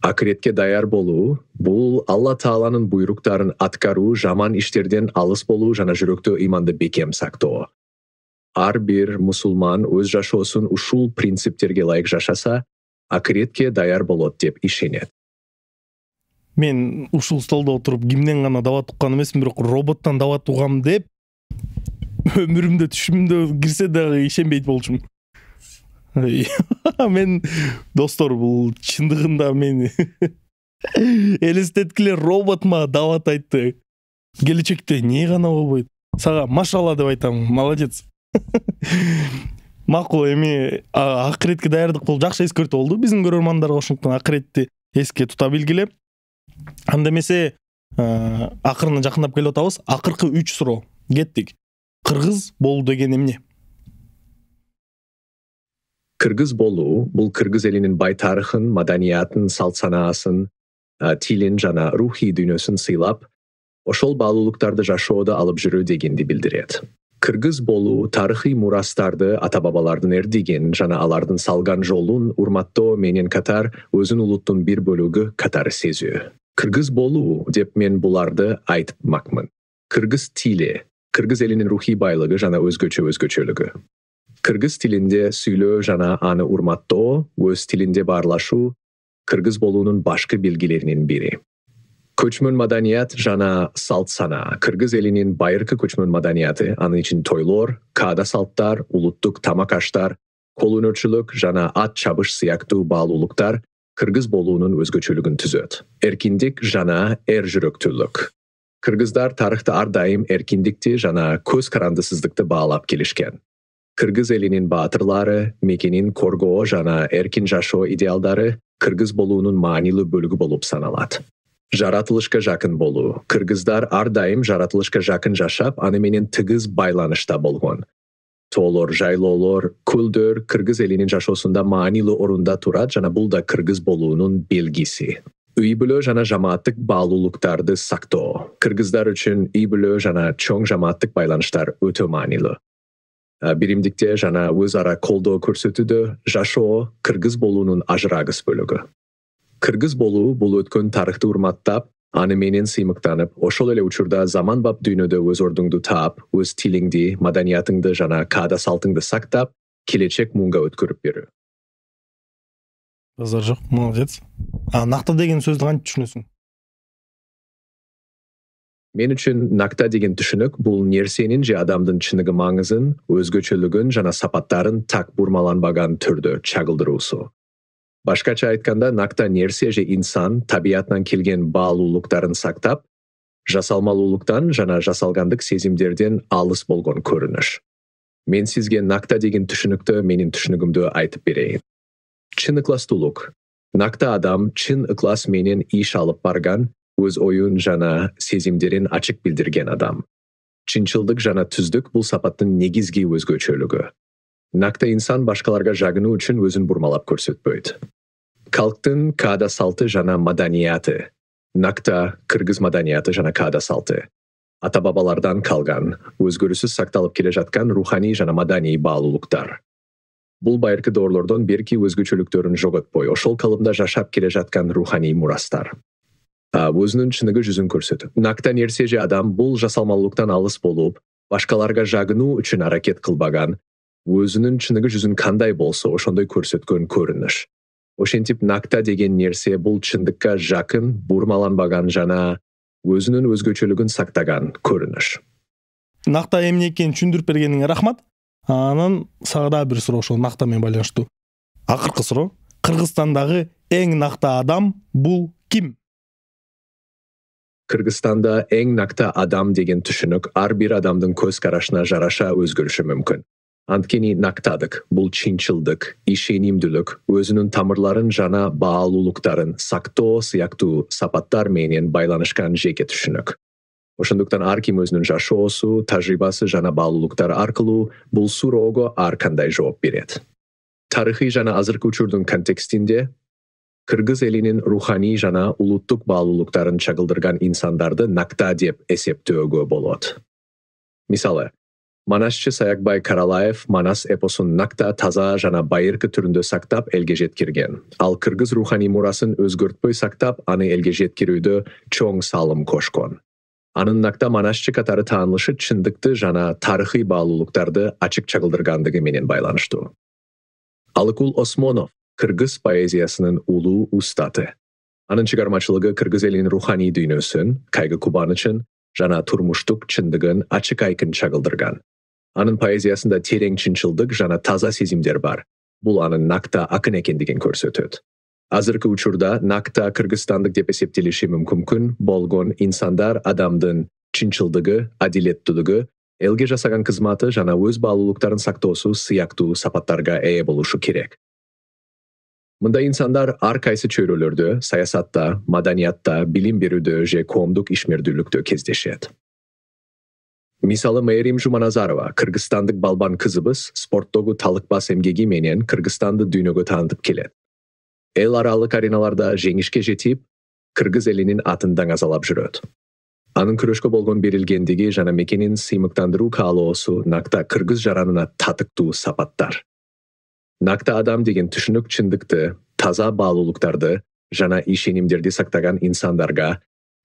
Акыретке даяр болуу — бул Алла Тааланын буйруктарын аткаруу, жаман иштерден алыс болуу жана жүрөктө иманды бекем сактоо. Ар бир мусулман өз жашоосун ушул принциптерге ылайык жашаса, акыретке даяр болот деп ишенет.
Мен ушул столдо отуруп кимден гана дават уккан эмесмин, бирок роботтон дават угам деп өмүрүмдө түшүмдө кирсе дагы ишенбейт болчумун. Мен достор, бул чындыгында мени элестеткиле робот мага дават айтты. Келечекте эмне гана болбойт. Сага машалла деп айтам. Молодец. Макул, эми акыретке даярдык бул жакшы эскертүү болду биздин көрөрмандарга. Ошондуктан акыретти эске тута билгиле. Анда эмесе акырына жакындап келип атабыз. Акыркы 3 суроо. Кеттик. Кыргыз болуу деген эмне?
Кыргыз болуу — бул кыргыз элинин бай тарыхын, маданиятын, салт санаасын, тилин жана рухий дүйнөсүн сыйлап, ошол баалуулуктарды жашоодо алып жүрүү дегенди билдирет. Кыргыз болуу тарыхый мурастарды, ата бабалардын эрдигин жана алардын салган жолун урматтоо менен катар өзүн улуттун бир бөлүгү катары сезүү. Кыргыз болуу деп мен буларды айтмакмын. Кыргыз тили, кыргыз элинин рухий байлыгы жана өзгөчөлүгү. Кыргыз тилинде сүйлөө жана аны урматтоо, өз тилинде баарлашуу кыргыз болуунун башкы белгилеринин бири. Көчмөн маданият жана салт санаа. Кыргыз элинин байыркы көчмөн маданияты, анын ичин тойлор, каада салттар, улуттук тамак аштар, кол өнөрчүлүк жана ат чабыш сыяктуу баалуулуктар кыргыз болуунун өзгөчөлүгүн түзөт. Эркиндик жана эр жүрөктүүлүк. Кыргыздар тарыхта ар дайым эркиндикти жана көз карандысыздыкты баалап келишкен. Кыргыз элинин баатырлары мекенин коргоо жана эркин жашоо идеалдары кыргыз болуунун маанилүү бөлүгү болуп саналат. Жаратылышка жакын болуу. Кыргыздар ар дайым жаратылышка жакын жашап, аны менен тыгыз байланышта болгон. Тоолор, жайлоолор, көлдөр кыргыз элинин жашоосунда маанилүү орунда турат жана бул да кыргыз болуунун белгиси. Үй бүлө жана жамааттык баалуулуктарды сактоо. Кыргыздар үчүн үй бүлө жана чоң жамааттык байланыштар өтө маанилүү. Биримдикте жана өз ара колдоо көрсөтүүдө жашоо кыргыз болуунун ажырагыс бөлүгү. Кыргыз болуу — бул өткөн тарыхты урматтап, аны менен сыймыктанып, ошол эле учурда заманбап дүйнөдө өз ордуңду таап, өз тилиңди, маданиятыңды жана каада салтыңды сактап, келечек муңга өткөрүп берүү.
Базар жок, молодец. Накта деген сөздү кантип түшүнөсүң?
Мен үчүн накта деген түшүнүк бул нерсенин же адамдын чыныгы маңызын, өзгөчөлүгүн жана сапаттарын так бурмаланбаган түрдө чагылдыруусу. Башкача айтканда, накта нерсе же инсан табиятынан келген баалуулуктарын сактап, жасалмалуулуктан жана жасалгандык сезимдерден алыс болгон көрүнүш. Мен сизге накта деген түшүнүктө менин түшүнүгүмдү айтып берейин. Чын ыкластуулук. Накта адам чын ыклас менен иш алып барган, өз оюн жана сезимдерин ачык билдирген адам. Чынчылдык жана түздүк бул сапаттын негизги өзгөчөлүгү. Накта инсан башкаларга жагынуу үчүн өзүн бурмалап көрсөтпөйт. Калктын каада салты жана маданияты. Накта кыргыз маданияты жана каада салты. Ата бабалардан калган, өзгөрүүсүз сакталып келе жаткан руханий жана маданий баалуулуктар. Бул байыркы доорлордон берки өзгөчөлүктөрүн жоготпой, ошол калымда жашап келе жаткан руханий мурастар. Өзүнүн чыныгы жүзүн көрсөтөт. Накта нерсе же адам бул жасалмалуулуктан алыс болуп, башкаларга жагынуу үчүн аракет кылбаган, өзүнүн чыныгы жүзүн кандай болсо ошондой көрсөткөн көрүнүш. Ошентип накта деген нерсе бул чындыкка жакын, бурмаланбаган жана өзүнүн өзгөчөлүгүн сактаган көрүнүш.
Накта эмне экенин түшүндүрүп бергениңе рахмат. Анан сага дагы бир суроо ошол накта менен байланыштуу. Акыркы суроо. Кыргызстандагы эң накта адам бул ким?
Кыргызстанда эң накта адам деген түшүнүк ар бир адамдын көз карашына жараша өзгөрүшү мүмкүн. Анткени нактадык, бул чынчылдык, ишенимдүүлүк, өзүнүн тамырларын жана баалуулуктарын сактоо сыяктуу сапаттар менен байланышкан жеке түшүнүк. Ошондуктан ар ким өзүнүн жашоосу, тажрыйбасы жана баалуулуктары аркылуу бул суроого ар кандай жооп берет. Тарыхый жана азыркы учурдун контекстинде кыргыз элинин руханий жана улуттук баалуулуктарын чагылдырган инсандарды накта деп эсептөөгө болот. Мисалы, Манасчы Саякбай Каралаев Манас эпосун накта таза жана байыркы түрүндө сактап элге жеткирген. Ал кыргыз руханий мурасын өзгөртпөй сактап, аны элге жеткирүүдө чоң салым кошкон. Анын накта манасчы катары таанылышы чындыкты жана тарыхый баалуулуктарды ачык чагылдыргандыгы менен байланыштуу. Алыкул Осмонов кыргыз поэзиясынын улуу устаты. Анын чыгармачылыгы кыргыз элинин руханий дүйнөсүн, кайгы кубанычын жана турмуштук чындыгын ачык айкын чагылдырган. Анын поэзиясында терең чынчылдык жана таза сезимдер бар. Бул анын накта акын экендигин көрсөтөт. Азыркы учурда накта кыргызстандык деп эсептелиши мүмкүн болгон инсандар адамдын чынчылдыгы, адилеттүүлүгү, элге жасаган кызматы жана өз баалуулуктарын сактоосу сыяктуу сапаттарга ээ болушу керек. Мындай инсандар ар кайсы чөйрөлөрдө, саясатта, маданиятта, билим берүүдө же коомдук ишмердүүлүктө кездешет. Мисалы Мээрим Жуманазарова, кыргызстандык балбан кызыбыз, спорттогу талыкпас эмгеги менен Кыргызстанды дүйнөгө таанытып келет. Эл аралык ареналарда жеңишке жетип, кыргыз элинин атын даңазалап жүрөт. Анын күрөшкө болгон берилгендиги жана мекенин сыймыктандыруу каалоосу накта кыргыз жаранына татыктуу сапаттар. Накта адам деген түшүнүк чындыкты, таза баалуулуктарды жана ишенимдерди сактаган инсандарга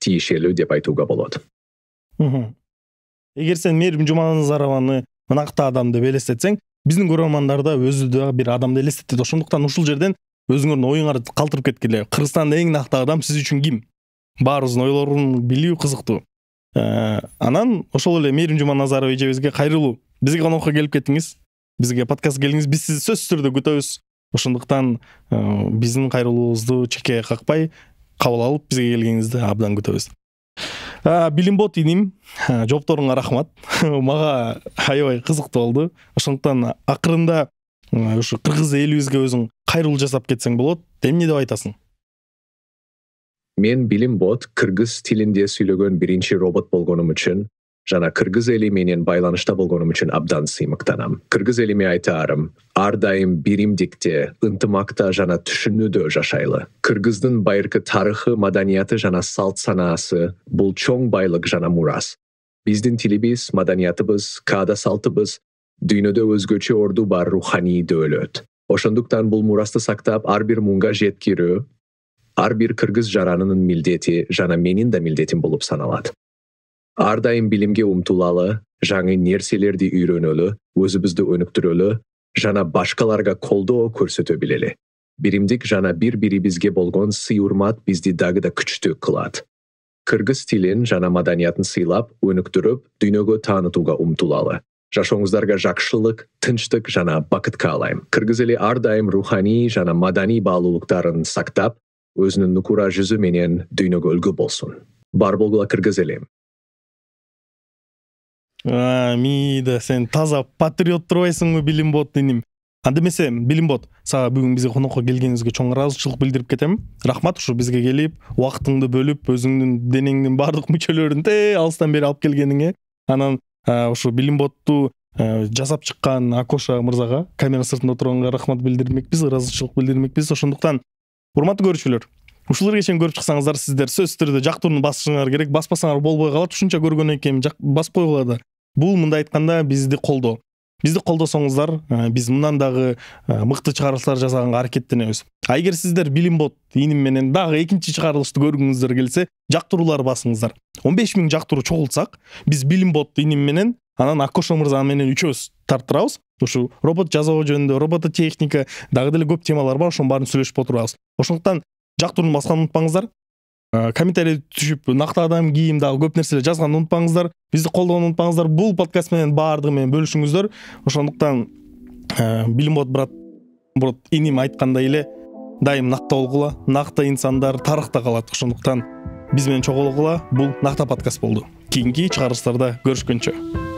тиешелүү деп айтууга болот.
Эгер сен Мээрим Жуманазарованы накта адам деп элестетсең, биздин көрөрмандар да өзү да бир адамды элестетет. Ошондуктан ушул жерден өзүңөрдүн оюңарды калтырып кеткиле. Кыргызстанда эң накта адам сиз үчүн ким? Баарыбыздын ойлорун билүү кызыктуу. Анан ошол эле Мээрим Жуманазарова эжебизге кайрылуу. Бизге конокко келип кеттиңиз. Бизге подкастка келиңиз. Биз сизди сөзсүз түрдө күтөбүз. Ошондуктан биздин кайрылуубузду чекке какпай кабыл алып бизге келгениңизди абдан күтөбүз. Билимбот иним, жоопторуңа рахмат. Мага аябай кызыктуу болду. Ошондуктан акырында ушу кыргыз элибизге өзүң кайрылуу жасап кетсең болот. Эмне деп айтасың?
Мен Билимбот кыргыз тилинде сүйлөгөн биринчи робот болгонум үчүн жана кыргыз эли менен байланышта болгонум үчүн абдан сыймыктанам. Кыргыз элиме айтаарым, ар дайым биримдикте, ынтымакта жана түшүнүүдө жашайлы. Кыргыздын байыркы тарыхы, маданияты жана салт санаасы бул чоң байлык жана мурас. Биздин тилибиз, маданиятыбыз, каада салтыбыз дүйнөдө өзгөчө орду бар руханий дөөлөт. Ошондуктан бул мурасты сактап ар бир муңга жеткирүү ар бир кыргыз жаранынын милдети жана менин да милдетим болуп саналат. Ар дайым билимге умтулалы, жаңы нерселерди үйрөнөлү, өзүбүздү өнүктүрөлү жана башкаларга колдоо көрсөтө билели. Биримдик жана бири-бирибизге болгон сый-урмат бизди дагы да күчтүү кылат. Кыргыз тилин жана маданиятын сыйлап, өнүктүрүп, дүйнөгө таанытууга умтулалы. Жашооңуздарга жакшылык, тынчтык жана бакыт каалайм. Кыргыз эли ар дайым руханий жана маданий баалуулуктарын сактап, өзүнүн нукура жүзү менен дүйнөгө үлгү болсун. Бар болгула кыргыз элим.
Мида сен таза патриот турбайсыңбы, Билимбот иним? Андемесе, Билимбот, сага бүгүн бизге конокко келгениңизге чоң ыраазычылык билдирип кетем. Рахмат ушу бизге келип, убактыңды бөлүп, өзүңдүн денеңдин бардык мүчөлөрүн алыстан бери алып келгениңе. Анан ушу Билимботту жасап чыккан Акоша мырзага, камера сыртында отурганга рахмат билдирмекпиз, ыраазычылык билдирмекпиз. Ошондуктан, урматтуу көрүүчүлөр, ушулар кечен көрүп чыксаңыздар, сиздер сөзсүз түрдө жактырууну басышыңар керек. Баспасаңар болбой калат. Ушунча көргөндөн кийин басып койгула да. Бул мындай айтканда бизди колдоо. Бизди колдосоңуздар, биз мындан дагы мыкты чыгарылыштар жасаганга аракеттенебиз. Эгер сиздер Билим бот иним менен дагы экинчи чыгарылышты көргүңүздөр келсе, жактыруулар басыңыздар. 15.000 жактыруу чогултсак, биз Билим бот иним менен анан Акошо мырза менен үчөөбүз тарттырабыз. Ушу робот жасоо жөнүндө, робототехника, дагы деле көп темалар бар, ошонун баарын сүйлөшүп отурабыз. Ошондуктан жактырууну басканды унутпаңыздар. Комментарий түшүп, накты адам кийим дагы көп нерселер жазганды унутпаңыздар. Бизди колдоону унутпаңыздар. Бул подкаст менен баардыгы менен бөлүшүңүздөр. Ошондуктан Билим бот иним айткандай эле дайым накта болгула. Накта инсандар тарыхта калат. Ошондуктан биз менен чогулгула. Бул накта подкаст болду. Кийинки чыгарылыштарда көрүшкөнчө.